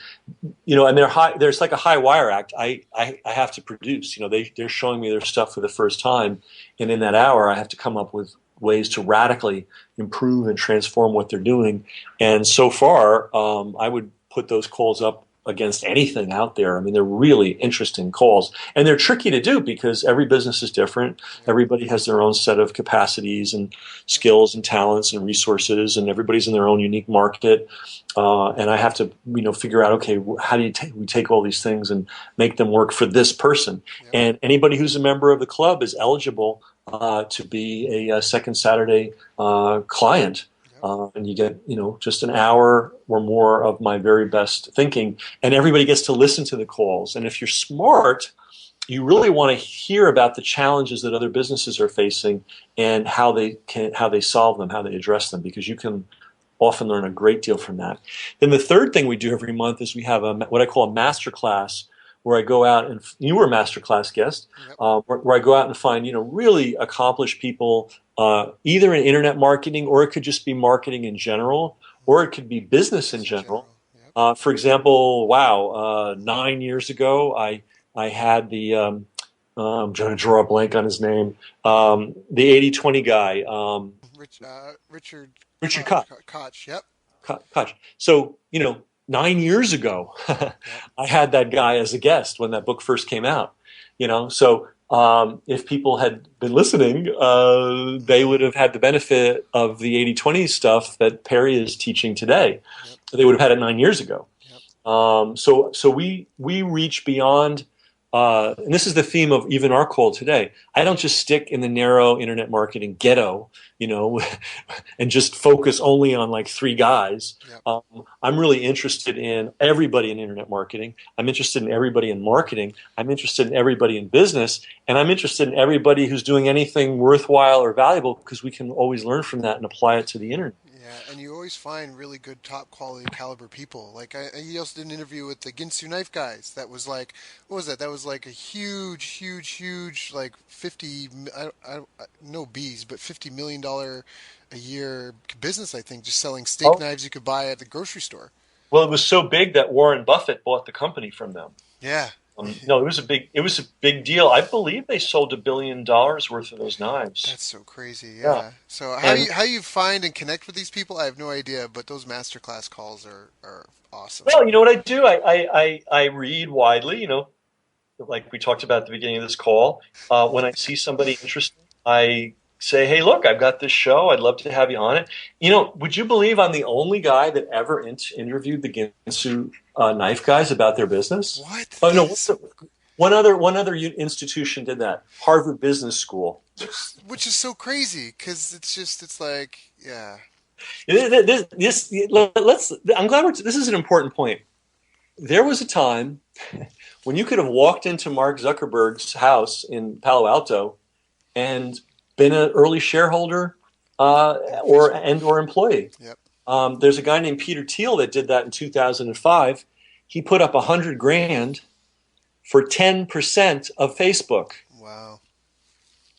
they're high. There's like a high wire act. I have to produce. They're showing me their stuff for the first time, and in that hour, I have to come up with ways to radically improve and transform what they're doing. And so far, I would put those calls up against anything out there. I mean, they're really interesting calls, and they're tricky to do because every business is different. Everybody has their own set of capacities and skills and talents and resources, and everybody's in their own unique market. And I have to, figure out, okay, how do we take all these things and make them work for this person? Yep. And anybody who's a member of the club is eligible to be a Second Saturday client. And you get, just an hour or more of my very best thinking, and everybody gets to listen to the calls. And if you're smart, you really want to hear about the challenges that other businesses are facing and how they solve them, how they address them, because you can often learn a great deal from that. Then the third thing we do every month is we have what I call a master class, where I go out, and you were a masterclass guest, where I go out and find, really accomplished people, either in internet marketing, or it could just be marketing in general, or it could be business in general. For example, 9 years ago, I had the, I'm trying to draw a blank on his name, the 80-20 guy. Richard Koch, yep. Koch. So, 9 years ago, I had that guy as a guest when that book first came out. So if people had been listening, they would have had the benefit of the 80-20 stuff that Perry is teaching today. Yep. They would have had it 9 years ago. Yep. So we reach beyond and this is the theme of even our call today. I don't just stick in the narrow internet marketing ghetto, and just focus only on like three guys. Yep. I'm really interested in everybody in internet marketing. I'm interested in everybody in marketing. I'm interested in everybody in business. And I'm interested in everybody who's doing anything worthwhile or valuable, because we can always learn from that and apply it to the internet. Yeah, and you always find really good, top quality caliber people. Like you also did an interview with the Ginsu knife guys. That was like, what was that? That was like a huge, like 50, no bees, but $50 million a year business. I think just selling steak Oh, knives you could buy at the grocery store. well, it was so big that Warren Buffett bought the company from them. Yeah, No, it was a big deal. I believe they sold $1 billion worth of those knives. that's so crazy. Yeah. Yeah. So And how you find and connect with these people, I have no idea. But those masterclass calls are awesome. well, you know what I do? I read widely, like we talked about at the beginning of this call. When I see somebody interesting, I say, hey, look, I've got this show. I'd love to have you on it. Would you believe I'm the only guy that ever interviewed the Ginsu knife guys about their business? What? Oh, no, That's one other institution did that. Harvard Business School. which is so crazy because it's like yeah. I'm glad this is an important point. There was a time when you could have walked into Mark Zuckerberg's house in Palo Alto and been an early shareholder or employee. Yep. There's a guy named Peter Thiel that did that in 2005. He put up 100 grand for 10% of Facebook. Wow.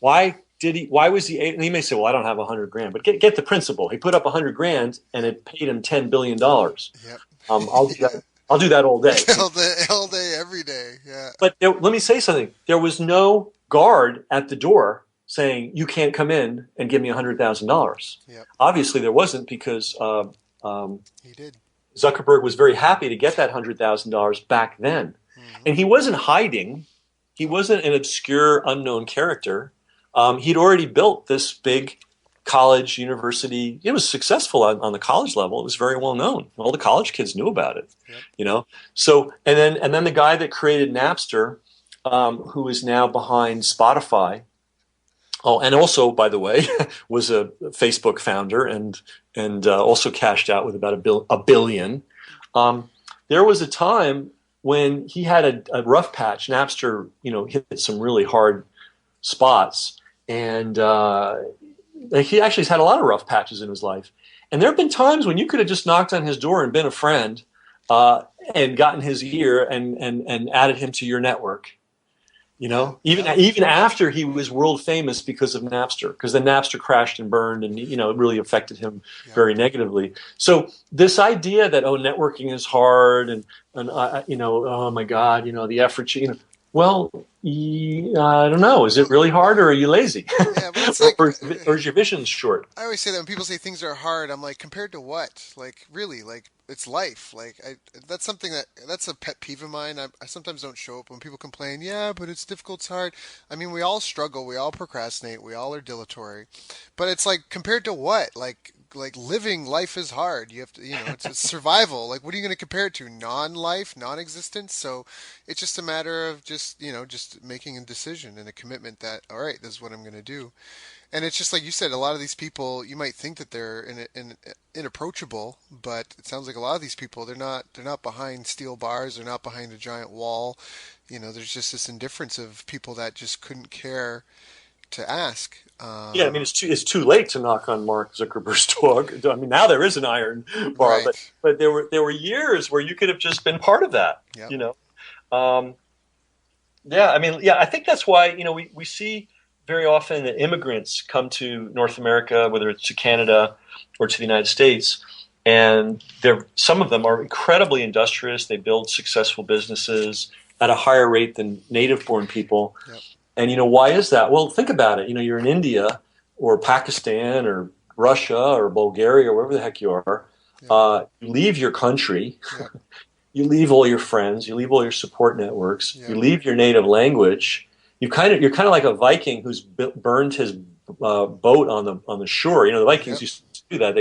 Why was he? And he may say, "Well, I don't have 100 grand," but get the principle. He put up 100 grand, and it paid him $10 billion. Yep. I'll do that. I'll do that all day. all day, every day. Yeah. But let me say something. There was no guard at the door saying, "You can't come in and give me $100,000." Yep. Obviously, there wasn't, because He did. Zuckerberg was very happy to get that $100,000 back then, and he wasn't hiding. He wasn't an obscure, unknown character. He'd already built this big college, university. It was successful on the college level. It was very well known. All the college kids knew about it. Yep. So and then the guy that created Napster, who is now behind Spotify. Oh, and also, by the way, was a Facebook founder and also cashed out with about a billion. There was a time when he had a rough patch. Napster, hit some really hard spots, and he actually has had a lot of rough patches in his life. And there have been times when you could have just knocked on his door and been a friend, and gotten his ear and added him to your network. Even after he was world famous because of Napster, because then Napster crashed and burned, and it really affected him very negatively. So this idea that networking is hard and oh my God, the effort, well, I don't know. Is it really hard, or are you lazy? Yeah, but it's like, or is your vision short? I always say that when people say things are hard, I'm like, compared to what? Like, really? Like, it's life. Like, that's that's a pet peeve of mine. I sometimes don't show up when people complain, yeah, but it's difficult, it's hard. I mean, we all struggle, we all procrastinate, we all are dilatory. But it's like, compared to what? Like living life is hard. You have to, it's survival. Like, what are you going to compare it to? Non-life, non-existence. So it's just a matter of just making a decision and a commitment that, all right, this is what I'm going to do. And it's just like you said, a lot of these people, you might think that they're inapproachable, but it sounds like a lot of these people, they're not behind steel bars, they're not behind a giant wall. There's just this indifference of people that just couldn't care to ask. Yeah, I mean, it's too late to knock on Mark Zuckerberg's door. I mean, now there is an iron bar, Right. but there were years where you could have just been part of that. Yep. Yeah, I mean, I think that's why we see very often that immigrants come to North America, whether it's to Canada or to the United States, and some of them are incredibly industrious. They build successful businesses at a higher rate than native-born people. Yep. And why is that? Well, think about it. You're in India or Pakistan or Russia or Bulgaria or wherever the heck you are. You leave your country. Yep. You leave all your friends. You leave all your support networks. Yep. You leave your native language. You're kind of like a Viking who's burned his boat on the shore. The Vikings used to do that.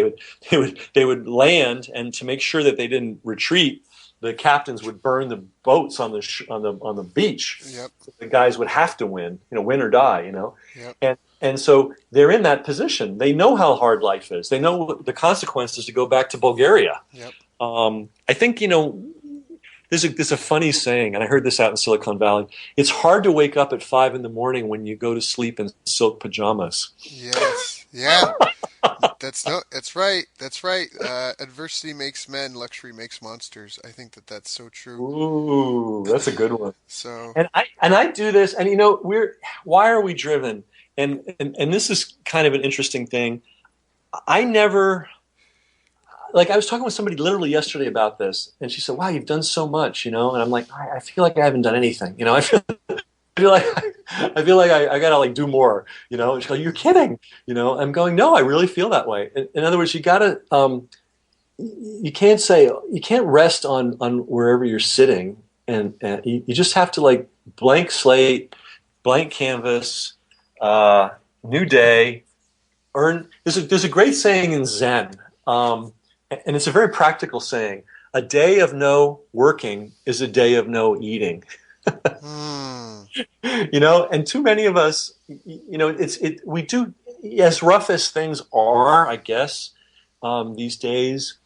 They would land, and to make sure that they didn't retreat, the captains would burn the boats on the beach. Yep. So the guys would have to win, win or die, Yep. and so they're in that position. They know how hard life is. They know the consequences to go back to Bulgaria. Yep. I think there's a funny saying, and I heard this out in Silicon Valley. It's hard to wake up at 5 a.m. when you go to sleep in silk pajamas. Yes. Yeah. That's right. That's right. Adversity makes men, luxury makes monsters. I think that's so true. Ooh, that's a good one. So, And I do this, and why are we driven? And this is kind of an interesting thing. I never, like, I was talking with somebody literally yesterday about this, and she said, "Wow, you've done so much," and I'm like, I feel like I haven't done anything. I feel like I gotta like do more. And she's like, "You're kidding." I'm going, "No, I really feel that way." In other words, you gotta, you can't rest on wherever you're sitting, and you just have to, like, blank slate, blank canvas, new day. There's a great saying in Zen, and it's a very practical saying. A day of no working is a day of no eating. And too many of us, we do, as rough as things are, I guess, these days,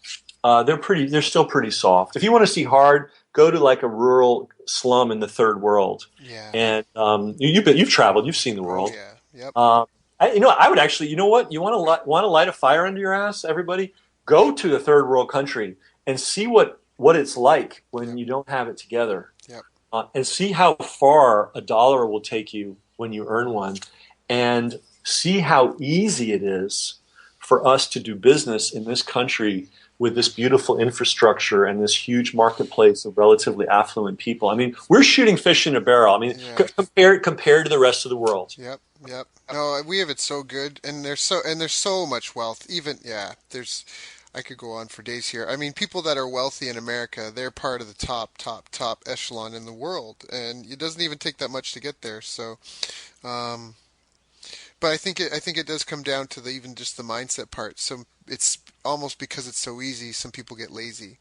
they're still pretty soft. If you want to see hard, go to like a rural slum in the third world. yeah. And you've traveled, you've seen the world. Oh, yeah. Yep. I would actually, you know what? You want to light a fire under your ass, everybody? Go to a third world country and see what it's like when you don't have it together. Yep. And see how far a dollar will take you when you earn one, and see how easy it is for us to do business in this country with this beautiful infrastructure and this huge marketplace of relatively affluent people. I mean, we're shooting fish in a barrel. I mean, compared to the rest of the world. Yep. Yep. No, we have it so good, and there's so much wealth. Even I could go on for days here. I mean, people that are wealthy in America, they're part of the top echelon in the world, and it doesn't even take that much to get there. So, but I think it does come down to even just the mindset part. So it's almost because it's so easy, some people get lazy,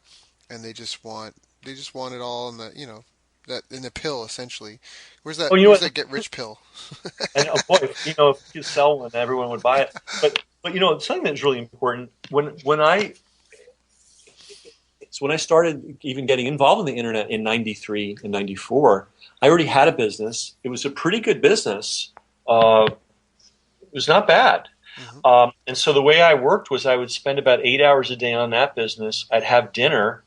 and they just want it all in that in the pill essentially. Where's that get rich pill? And boy, if you could sell one, everyone would buy it. But something that's really important when I started even getting involved in the internet in '93 and '94, I already had a business. It was a pretty good business. It was not bad. Mm-hmm. And so the way I worked was I would spend about 8 hours a day on that business. I'd have dinner,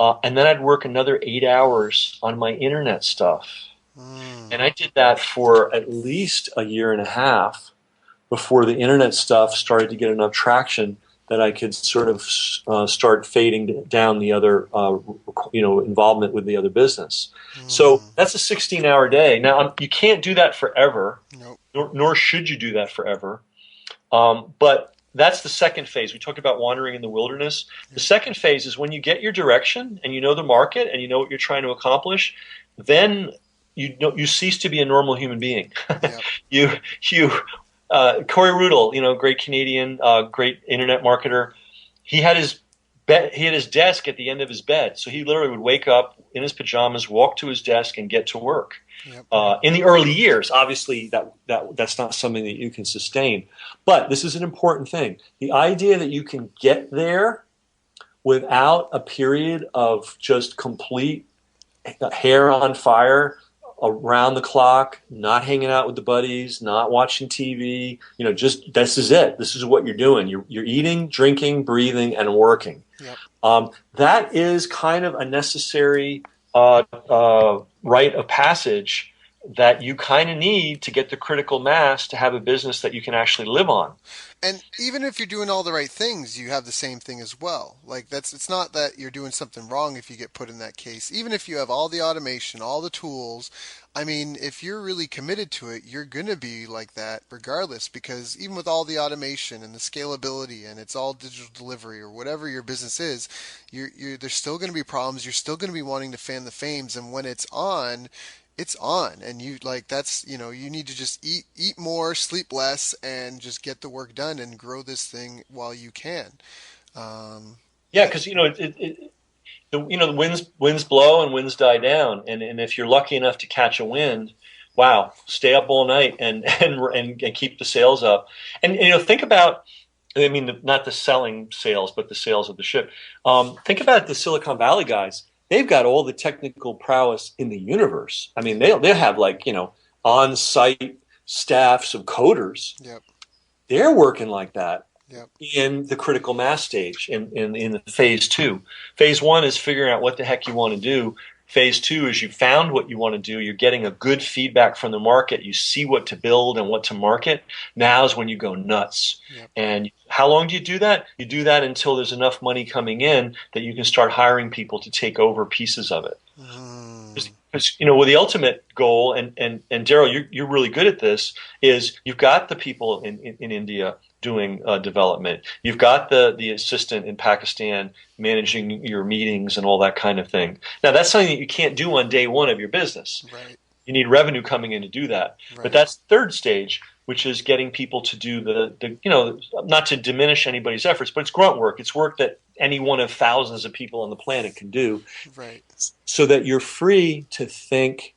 and then I'd work another 8 hours on my internet stuff. And I did that for at least a year and a half before the internet stuff started to get enough traction that I could sort of start fading down the other, involvement with the other business. So that's a 16-hour day. Now, you can't do that forever, Nope. nor should you do that forever. But that's the second phase. We talked about wandering in the wilderness. The second phase is when you get your direction and you know the market and you know what you're trying to accomplish, then you cease to be a normal human being. Yep. Corey Rudel, great Canadian, great internet marketer. He had his desk at the end of his bed, so he literally would wake up in his pajamas, walk to his desk, and get to work. Yep. In the early years, obviously, that's not something that you can sustain. But this is an important thing: the idea that you can get there without a period of just complete hair on fire, around the clock, not hanging out with the buddies, not watching TV. Just this is it. This is what you're doing. You're eating, drinking, breathing, and working. Yep. That is kind of a necessary rite of passage that you kind of need to get the critical mass to have a business that you can actually live on. And even if you're doing all the right things, you have the same thing as well. Like it's not that you're doing something wrong if you get put in that case. Even if you have all the automation, all the tools, I mean, if you're really committed to it, you're going to be like that regardless, because even with all the automation and the scalability and it's all digital delivery or whatever your business is, there's still going to be problems. You're still going to be wanting to fan the flames, and when it's on, and you you need to just eat more, sleep less, and just get the work done and grow this thing while you can. Yeah, because the winds blow and winds die down, and if you're lucky enough to catch a wind, wow, stay up all night and keep the sales up. And think about, I mean, not the selling sales, but the sales of the ship. Think about the Silicon Valley guys. They've got all the technical prowess in the universe. I mean, they'll have, like, on-site staffs of coders. Yep. They're working like that Yep. in the critical mass stage, in phase two. Phase one is figuring out what the heck you want to do. Phase two is you found what you want to do. You're getting a good feedback from the market. You see what to build and what to market. Now is when you go nuts. Yep. And how long do you do that? You do that until there's enough money coming in that you can start hiring people to take over pieces of it. Mm. Because well, the ultimate goal, and Daryl, you're really good at this, is you've got the people in India doing development. You've got the assistant in Pakistan managing your meetings and all that kind of thing. Now, that's something that you can't do on day one of your business. Right. You need revenue coming in to do that. Right. But that's the third stage, which is getting people to do not to diminish anybody's efforts, but it's grunt work. It's work that any one of thousands of people on the planet can do. Right. So that you're free to think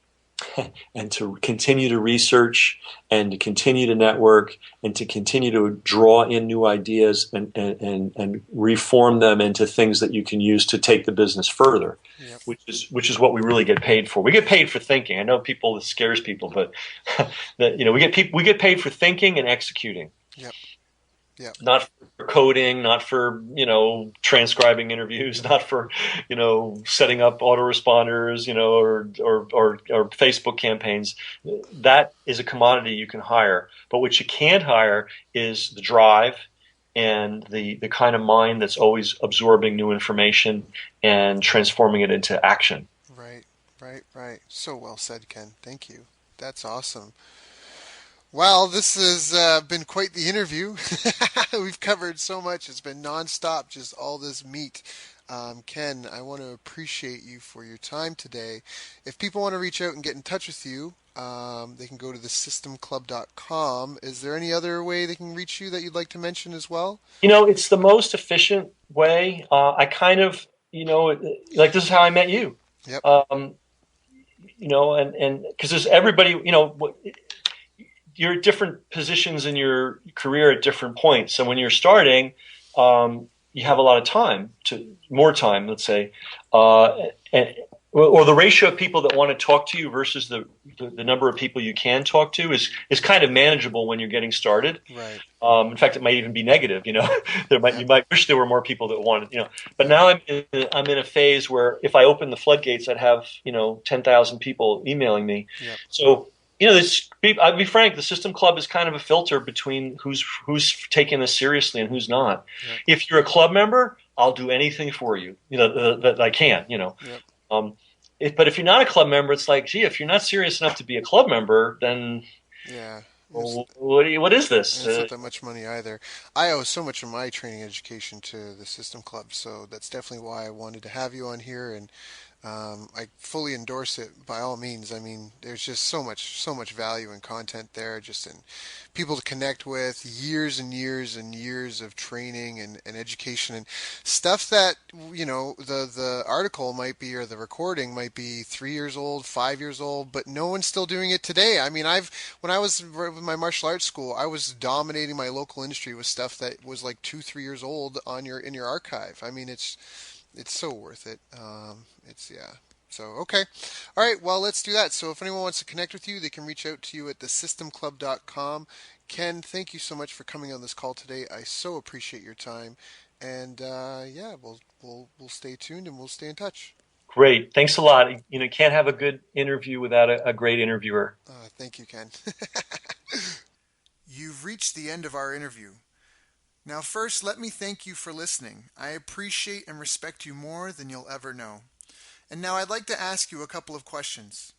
and to continue to research and to continue to network and to continue to draw in new ideas and reform them into things that you can use to take the business further. Yep. Which is what we really get paid for. We get paid for thinking. I know it scares people, but we get paid for thinking and executing. Yep. Yep. Not for coding, not for transcribing interviews, not for setting up autoresponders, or Facebook campaigns. That is a commodity you can hire. But what you can't hire is the drive and the kind of mind that's always absorbing new information and transforming it into action. Right. Right. Right. So well said, Ken. Thank you. That's awesome. Well, this has been quite the interview. We've covered so much. It's been nonstop, just all this meat. Ken, I want to appreciate you for your time today. If people want to reach out and get in touch with you, they can go to thesystemclub.com. Is there any other way they can reach you that you'd like to mention as well? It's the most efficient way. I kind of, like, this is how I met you. Yep. And because there's everybody, you're at different positions in your career at different points. So when you're starting, you have a lot of time, more time, let's say, or the ratio of people that want to talk to you versus the number of people you can talk to is kind of manageable when you're getting started. Right. In fact, it might even be negative. You might wish there were more people that wanted. But now I'm in a phase where if I open the floodgates, I'd have 10,000 people emailing me. Yep. So. I'll be frank, the System Club is kind of a filter between who's taking this seriously and who's not. Yep. If you're a club member, I'll do anything for you, that I can, Yep. But if you're not a club member, it's like, gee, if you're not serious enough to be a club member, then Yeah. what is this? It's not that much money either. I owe so much of my training education to the System Club, so that's definitely why I wanted to have you on here, and I fully endorse it by all means. I mean, there's just so much value and content there, just in people to connect with, years and years and years of training and education and stuff that, the article might be, or the recording might be 3 years old, 5 years old, but no one's still doing it today. I mean, when I was with my martial arts school, I was dominating my local industry with stuff that was like 2, 3 years old in your archive. I mean, it's so worth it. Yeah. So, okay. All right. Well, let's do that. So if anyone wants to connect with you, they can reach out to you at thesystemclub.com. Ken, thank you so much for coming on this call today. I so appreciate your time. And yeah, we'll stay tuned and we'll stay in touch. Great. Thanks a lot. You can't have a good interview without a great interviewer. Thank you, Ken. You've reached the end of our interview. Now, first, let me thank you for listening. I appreciate and respect you more than you'll ever know. And now I'd like to ask you a couple of questions.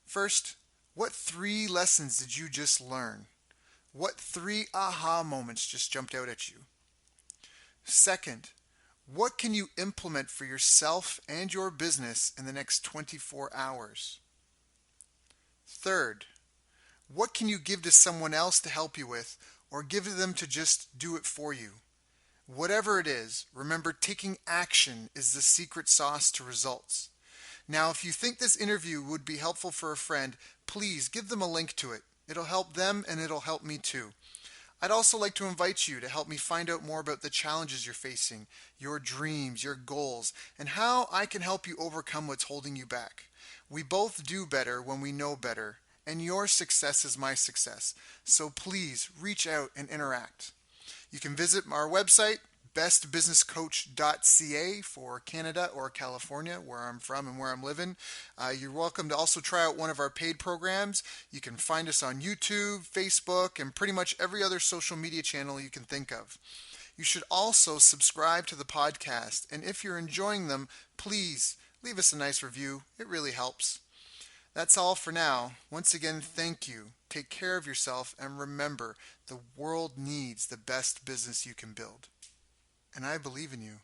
First, what 3 lessons did you just learn? What 3 aha moments just jumped out at you? Second, what can you implement for yourself and your business in the next 24 hours? Third, what can you give to someone else to help you with, or give to them to just do it for you? Whatever it is, remember taking action is the secret sauce to results. Now, if you think this interview would be helpful for a friend, please give them a link to it. It'll help them and it'll help me too. I'd also like to invite you to help me find out more about the challenges you're facing, your dreams, your goals, and how I can help you overcome what's holding you back. We both do better when we know better, and your success is my success. So please reach out and interact. You can visit our website, bestbusinesscoach.ca for Canada or California, where I'm from and where I'm living. You're welcome to also try out one of our paid programs. You can find us on YouTube, Facebook, and pretty much every other social media channel you can think of. You should also subscribe to the podcast, and if you're enjoying them, please leave us a nice review. It really helps. That's all for now. Once again, thank you. Take care of yourself, and remember, the world needs the best business you can build. And I believe in you.